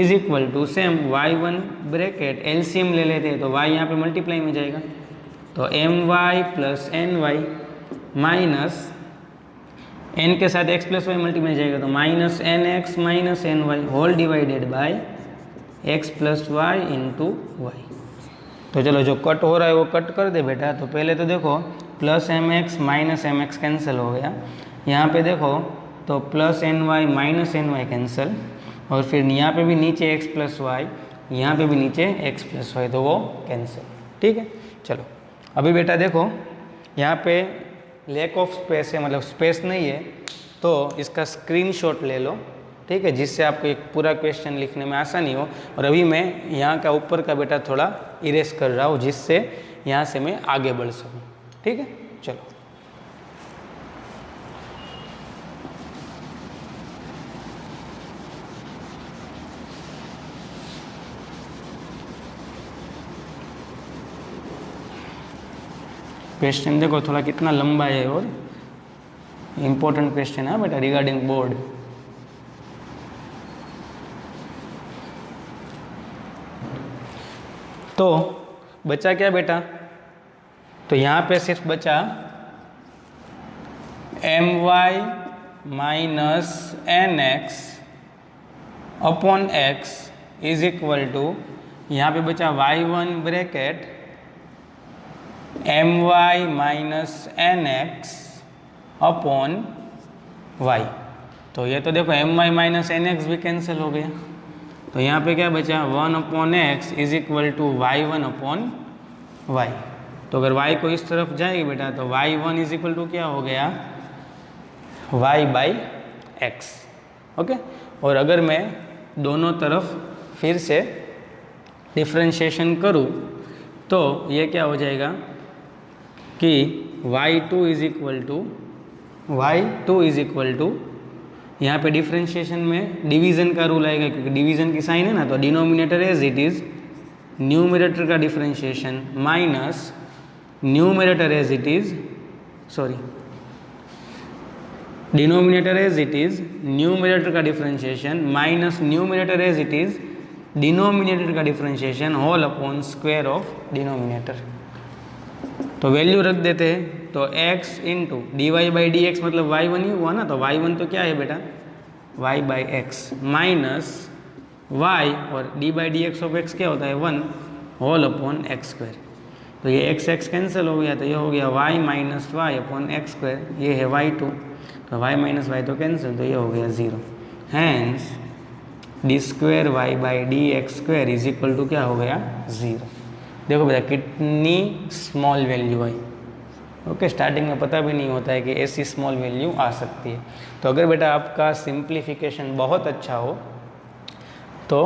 Speaker 1: is equal to same y1 bracket LCM ले लेते हैं तो y यहाँ पे मल्टीप्लाई में जाएगा, तो my plus n y minus n के साथ x प्लस वाई मल्टीप्लाई जाएगा तो minus n x minus n y whole divided by x plus y into y. तो चलो जो कट हो रहा है वो कट कर दे बेटा। तो पहले तो देखो plus m x minus m x cancel हो गया, यहाँ पे देखो तो plus n y minus n y cancel, और फिर यहाँ पे भी नीचे x प्लस वाई, यहाँ पे भी नीचे x प्लस वाई, तो वो कैंसिल। ठीक है, चलो अभी बेटा देखो यहाँ पे लैक ऑफ स्पेस है, मतलब स्पेस नहीं है, तो इसका स्क्रीनशॉट ले लो। ठीक है, जिससे आपको एक पूरा क्वेश्चन लिखने में आसानी हो। और अभी मैं यहाँ का ऊपर का बेटा थोड़ा इरेज कर रहा हूँ, जिससे यहाँ से मैं आगे बढ़ सकूँ। ठीक है, चलो क्वेश्चन देखो थोड़ा कितना लंबा है और इम्पोर्टेंट क्वेश्चन है बेटा रिगार्डिंग बोर्ड। तो बचा क्या बेटा, तो यहाँ पे सिर्फ बचा m y minus n x upon x is equal to, यहाँ पे बचा y1 bracket m y minus n x upon y. तो ये तो देखो m y minus n x भी कैंसिल हो गया, तो यहाँ पे क्या बचा 1 upon x is equal to y1 upon y. तो अगर y को इस तरफ जाएगी बेटा तो y1 इज इक्वल टू क्या हो गया y बाई एक्स। ओके, और अगर मैं दोनों तरफ फिर से डिफ्रेंशिएशन करूँ तो ये क्या हो जाएगा कि y2 इज इक्वल टू यहाँ पे डिफ्रेंशिएशन में डिवीज़न का रूल आएगा, क्योंकि डिवीज़न की साइन है ना, तो denominator as it is numerator का differentiation minus numerator as it is denominator as it is numerator का differentiation minus numerator as it is denominator का differentiation whole upon square of denominator. तो वैल्यू रख देते हैं, तो x into d Y by D x मतलब y1 ही हुआ ना, तो y1 तो क्या है बेटा y by x minus y, और D by D x of x क्या होता है 1 होल अपॉन एक्स स्क्वायर। तो ये x कैंसिल हो गया, तो ये हो गया y minus y upon x square, ये है y2, तो y माइनस वाई तो कैंसिल, तो ये हो गया 0। Hence d square y by D x square is equal to क्या हो गया 0। देखो बेटा कितनी स्मॉल वैल्यू आई। ओके, स्टार्टिंग में पता भी नहीं होता है कि ऐसी स्मॉल वैल्यू आ सकती है। तो अगर बेटा आपका सिंप्लीफिकेशन बहुत अच्छा हो तो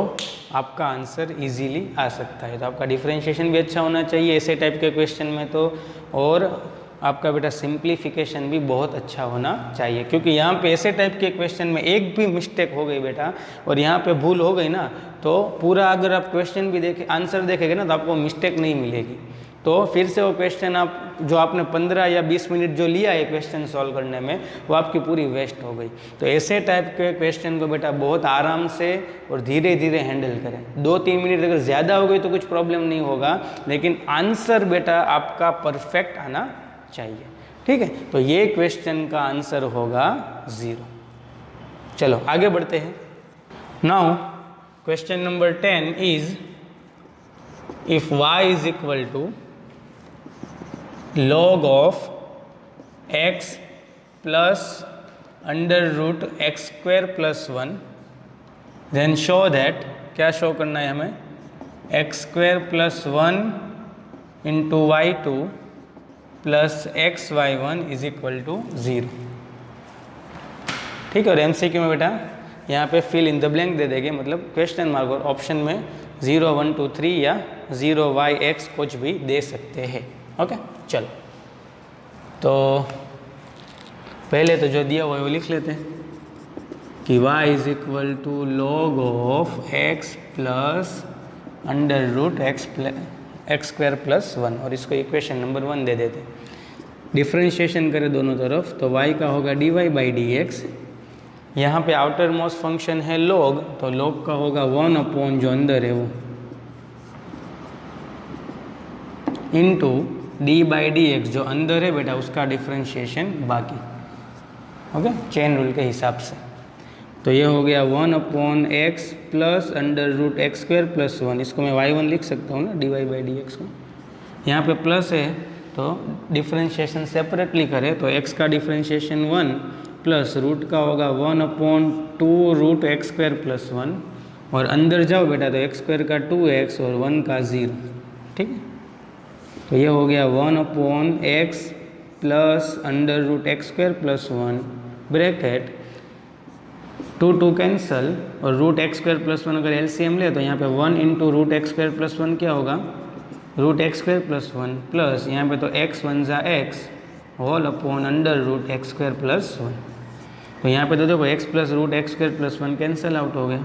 Speaker 1: आपका आंसर इजीली आ सकता है। तो आपका डिफरेंशिएशन भी अच्छा होना चाहिए ऐसे टाइप के क्वेश्चन में, तो और आपका बेटा सिंप्लीफिकेशन भी बहुत अच्छा होना चाहिए, क्योंकि यहाँ पे ऐसे टाइप के क्वेश्चन में एक भी मिस्टेक हो गई बेटा और यहाँ पे भूल हो गई ना, तो पूरा अगर आप क्वेश्चन भी देखें आंसर देखेंगे ना तो आपको मिस्टेक नहीं मिलेगी। तो फिर से वो क्वेश्चन आप जो आपने 15 या 20 मिनट जो लिया है क्वेश्चन सॉल्व करने में, वो आपकी पूरी वेस्ट हो गई। तो ऐसे टाइप के क्वेश्चन को बेटा बहुत आराम से और धीरे धीरे हैंडल करें। 2-3 मिनट अगर ज़्यादा हो गई तो कुछ प्रॉब्लम नहीं होगा, लेकिन आंसर बेटा आपका परफेक्ट आना चाहिए। ठीक है, तो ये क्वेश्चन का आंसर होगा 0। चलो आगे बढ़ते हैं। Now question number 10 is if y is equal to log of x plus under root x square plus 1 then show that, क्या शो करना है हमें, x square plus 1 into y2 plus x y1 is equal to 0। ठीक है, और MCQ में बेटा यहाँ पे फिल इन द ब्लैंक दे देंगे, मतलब क्वेश्चन मार्क, और ऑप्शन में 0 1 2 3 या 0 y x कुछ भी दे सकते हैं। ओके, चलो तो पहले तो जो दिया हुआ है वो लिख लेते हैं कि y is equal to log of x plus under root x square plus 1, और इसको इक्वेशन नंबर 1 दे देते हैं। डिफ्रेंशिएशन करें दोनों तरफ तो y का होगा dy/dx। यहाँ पे आउटर मोस्ट फंक्शन है log, तो log का होगा 1 जो अंदर है वो इंटू d/dx जो अंदर है बेटा उसका डिफ्रेंशिएशन बाकी। ओके, चेन रूल के हिसाब से तो ये हो गया 1/x प्लस √x² + 1। इसको मैं y1 लिख सकता हूँ ना dy/dx को। यहाँ पे प्लस है तो डिफ्रेंशिएशन सेपरेटली करें तो x का डिफ्रेंशिएशन 1 प्लस रूट का होगा 1/2 √x² + 1 और अंदर जाओ बेटा तो x² का 2x और 1 का 0। ठीक है, तो ये हो गया 1/x plus √x² + 1 bracket 2 cancel और √x² + 1 अगर एलसीएम ले तो यहाँ पे 1 इंटू √x² + 1 क्या होगा √x² + 1 प्लस यहाँ पे तो x1 × x whole upon √x² + 1। तो यहाँ पे तो देखो x plus √x² + 1 cancel out हो गया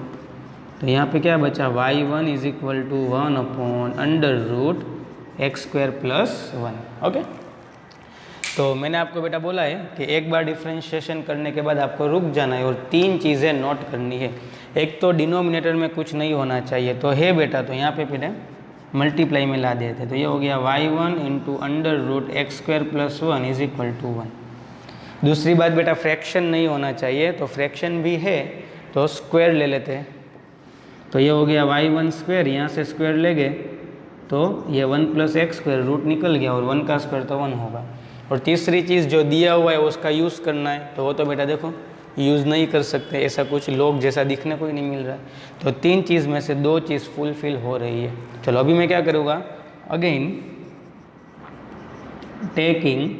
Speaker 1: तो यहाँ पे क्या बचा y1 = 1/√x² + 1। ओके, तो मैंने आपको बेटा बोला है कि एक बार डिफ्रेंशिएशन करने के बाद आपको रुक जाना है और 3 चीज़ें नोट करनी है। एक तो डिनोमिनेटर में कुछ नहीं होना चाहिए, तो है बेटा तो यहाँ पे फिर मल्टीप्लाई में ला देते, तो ये हो गया y1 × √x² + 1 = 1। दूसरी बात बेटा फ्रैक्शन नहीं होना चाहिए, तो फ्रैक्शन भी है तो स्क्वायर ले लेते हैं, तो ये हो गया y1², यहाँ से स्क्वायर ले गए तो ये 1 + x² रूट निकल गया और 1 का स्क्वायर तो 1 होगा। और तीसरी चीज़ जो दिया हुआ है उसका यूज़ करना है, तो वो तो बेटा देखो यूज़ नहीं कर सकते, ऐसा कुछ लोग जैसा दिखने को ही नहीं मिल रहा है। तो 3 चीज़ में से 2 चीज़ फुलफिल हो रही है। चलो अभी मैं क्या करूँगा, again taking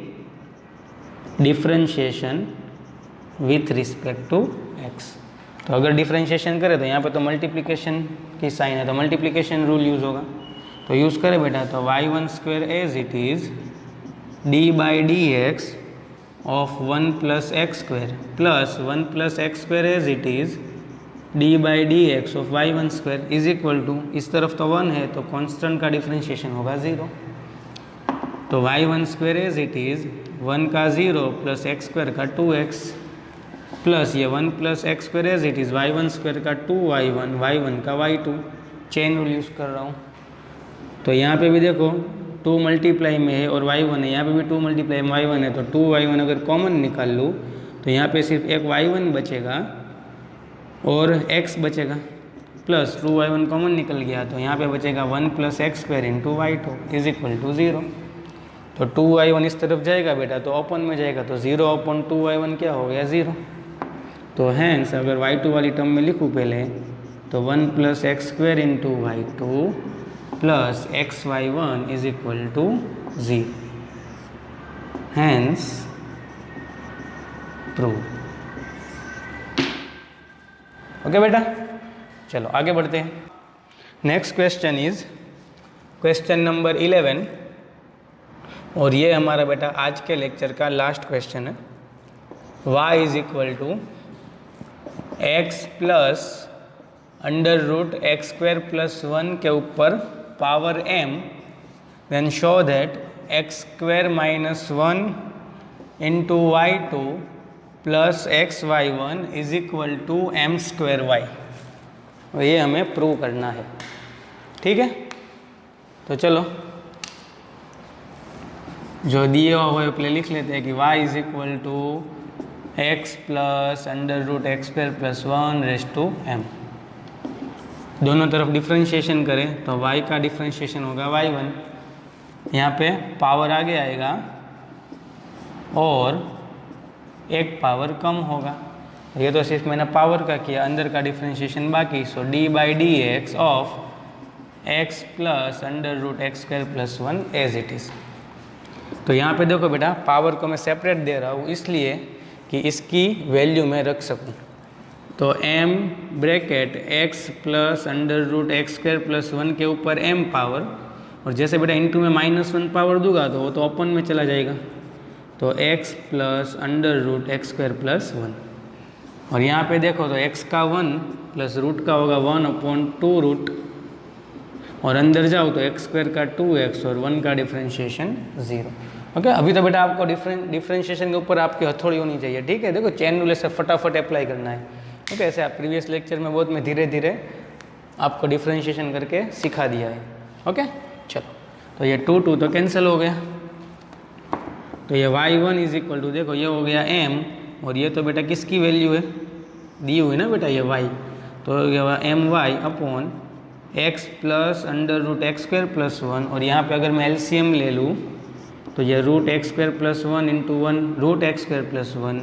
Speaker 1: differentiation with respect to x। तो अगर डिफ्रेंशिएशन करें तो यहाँ पे तो मल्टीप्लिकेशन की साइन है तो मल्टीप्लिकेशन रूल यूज़ होगा, तो यूज़ करें बेटा तो y1² as it is d/dx of 1 + x² plus 1 + x² as it is d/dx of y1² = इस तरफ तो 1 है तो कांस्टेंट का डिफ्रेंशिएशन होगा 0। तो y1² as it is 1 का 0 प्लस x² का 2x प्लस ये 1 + x² as it is y1² का 2y1 y1 का y2। चेन रूल यूज़ कर रहा हूँ, तो यहाँ पे भी देखो 2 मल्टीप्लाई में है और y1 है, यहाँ पे भी 2 मल्टीप्लाई में y1 है, तो 2y1 अगर कॉमन निकाल लूँ तो यहाँ पे सिर्फ एक y1 बचेगा और x बचेगा, प्लस 2y1 कॉमन निकल गया तो यहाँ पे बचेगा 1 + x² × y2 = 0। तो 2y1 इस तरफ जाएगा बेटा तो ओपन में जाएगा तो 0/2y1 क्या हो गया 0। तो हैंस अगर y2 वाली टर्म में लिखूँ पहले तो 1 + x² × y2 plus xy1 = 0। Hence prove. Okay बेटा, चलो आगे बढ़ते हैं। Next question is question number 11 और ये हमारा बेटा आज के लेक्चर का लास्ट क्वेश्चन है। y = x प्लस √x² + 1 के ऊपर power m, then show that x² - 1 × y2 plus xy1 = m²y। ये हमें प्रूव करना है, ठीक है। तो चलो जो दिए हुआ है पहले लिख लेते हैं कि y = x plus √x² + 1 m। दोनों तरफ डिफ्रेंशिएशन करें तो y का डिफ्रेंशिएशन होगा y1, यहाँ पे पावर आगे आएगा और एक पावर कम होगा। ये तो सिर्फ मैंने पावर का किया, अंदर का डिफ्रेंशिएशन बाकी। So d/dx of x plus √x² + 1 as it is. तो यहाँ पे देखो बेटा पावर को मैं सेपरेट दे रहा हूँ इसलिए कि इसकी वैल्यू मैं रख सकूँ। तो m bracket x plus √x² + 1 के ऊपर m पावर, और जैसे बेटा इंटू में -1 पावर दूंगा तो वो तो ओपन में चला जाएगा, तो x प्लस √x² + 1। और यहाँ पे देखो तो x का 1 प्लस रूट का होगा 1/2 रूट, और अंदर जाओ तो x² का 2x और 1 का डिफ्रेंशिएशन 0। ओके, अभी तो बेटा आपको डिफरेंशिएशन के ऊपर आपकी हथौड़ी होनी चाहिए, ठीक है। देखो चेन रूल से फटाफट अप्लाई करना है। ओके, ऐसे आप प्रीवियस लेक्चर में बहुत मैं धीरे धीरे आपको डिफरेंशिएशन करके सिखा दिया है। ओके, चलो, तो ये 2 2 तो कैंसिल हो गया, तो ये y1 इज इक्वल टू, देखो ये हो गया m, और ये तो बेटा किसकी वैल्यू है, दी हुई ना बेटा ये y, तो ये my upon x plus under root x square plus 1, और यहाँ पे अगर मैं एलसीएम ले लूँ तो ये root x square plus 1 into 1 root x square plus 1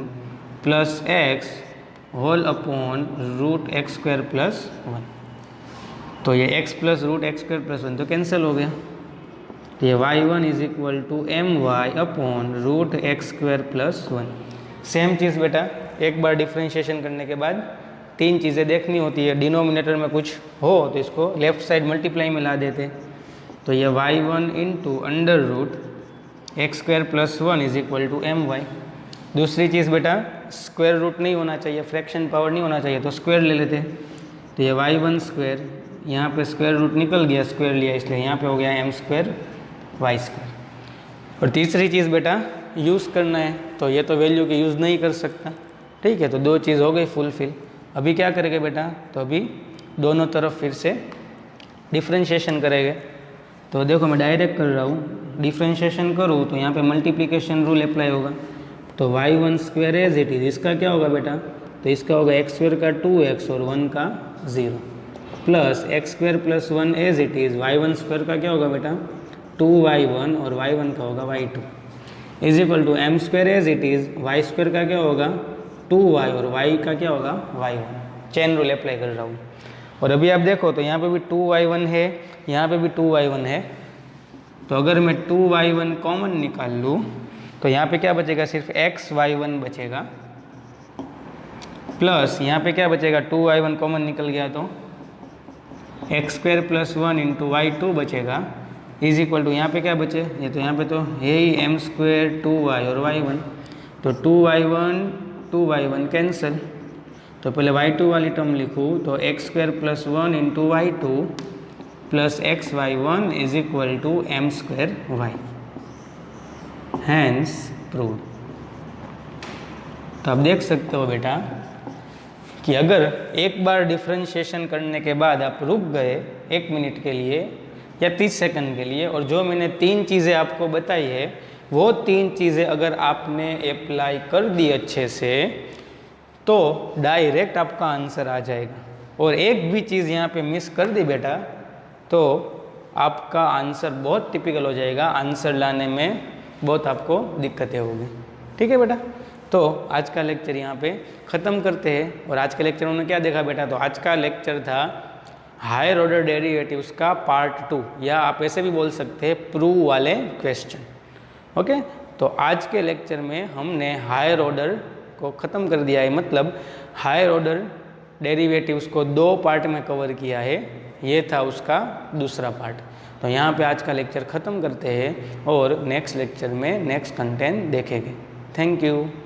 Speaker 1: plus x whole upon root x square plus 1, तो ये x plus root x square plus 1 तो कैंसिल हो गया, तो ये y1 is equal to my upon root x square plus 1। Same चीज़ बेटा एक बार डिफ्रेंशिएशन करने के बाद 3 चीज़ें देखनी होती है। डिनोमिनेटर में कुछ हो तो इसको लेफ्ट साइड मल्टीप्लाई में ला देते, तो ये y1 into under root x square plus 1 is equal to my। दूसरी चीज़ बेटा स्क्वायर रूट नहीं होना चाहिए, फ्रैक्शन पावर नहीं होना चाहिए, तो स्क्वायर ले लेते, तो ये y1 स्क्वायर, यहाँ पे स्क्वायर रूट निकल गया, स्क्वायर लिया इसलिए यहाँ पे हो गया m स्क्वायर y स्क्वायर। और तीसरी चीज़ बेटा यूज़ करना है, तो ये तो वैल्यू की यूज़ नहीं कर सकता, ठीक है, तो 2 चीज़ हो गई फुलफिल। अभी क्या करेंगे बेटा, तो अभी दोनों तरफ फिर से डिफ्रेंशिएशन करेंगे। तो देखो मैं डायरेक्ट कर रहा हूँ, डिफ्रेंशिएशन करूँ तो यहाँ पे मल्टीप्लिकेशन रूल अप्लाई होगा, तो y1 square as it is, इसका क्या होगा बेटा, तो इसका होगा एक्स स्क्वायर का 2x और 1 का 0 plus x square plus 1 as it is, y1 square का क्या होगा बेटा 2y1 और y1 का होगा y2 is equal to m square as it is, y square का क्या होगा 2y और y का क्या होगा y1। चेन रूल अप्लाई कर रहा हूँ, और अभी आप देखो तो यहाँ पे भी 2y1 है, यहाँ पे भी 2y1 है, तो अगर मैं 2y1 कॉमन निकाल लूँ तो यहाँ पे क्या बचेगा, सिर्फ xy1 बचेगा, प्लस यहाँ पे क्या बचेगा 2y1 कॉमन निकल गया तो x square plus 1 into y2 बचेगा, इज इक्वल टू यहाँ पे क्या बचे, ये तो यहाँ पे तो है ही m स्क्वायर 2y और y1, तो 2y1 कैंसिल, तो पहले y2 वाली टर्म लिखूँ तो x square plus 1 into y2 plus xy1 is equal to m square y, hence proved. तो आप देख सकते हो बेटा कि अगर एक बार डिफरेंशिएशन करने के बाद आप रुक गए 1 मिनट के लिए या 30 सेकंड के लिए, और जो मैंने 3 चीज़ें आपको बताई है वो 3 चीज़ें अगर आपने अप्लाई कर दी अच्छे से तो डायरेक्ट आपका आंसर आ जाएगा, और एक भी चीज़ यहाँ पे मिस कर दी बेटा तो आपका आंसर बहुत टिपिकल हो जाएगा, आंसर लाने में बहुत आपको दिक्कतें होगी, ठीक है बेटा। तो आज का लेक्चर यहाँ पे ख़त्म करते हैं, और आज के लेक्चर में क्या देखा बेटा, तो आज का लेक्चर था हायर ऑर्डर डेरिवेटिव्स का पार्ट 2, या आप ऐसे भी बोल सकते हैं प्रूव वाले क्वेश्चन। ओके, तो आज के लेक्चर में हमने हायर ऑर्डर को ख़त्म कर दिया है, मतलब हायर ऑर्डर डेरिवेटिव्स को 2 पार्ट में कवर किया है, ये था उसका दूसरा पार्ट। तो यहाँ पे आज का लेक्चर ख़त्म करते हैं और नेक्स्ट लेक्चर में नेक्स्ट कंटेंट देखेंगे। Thank you.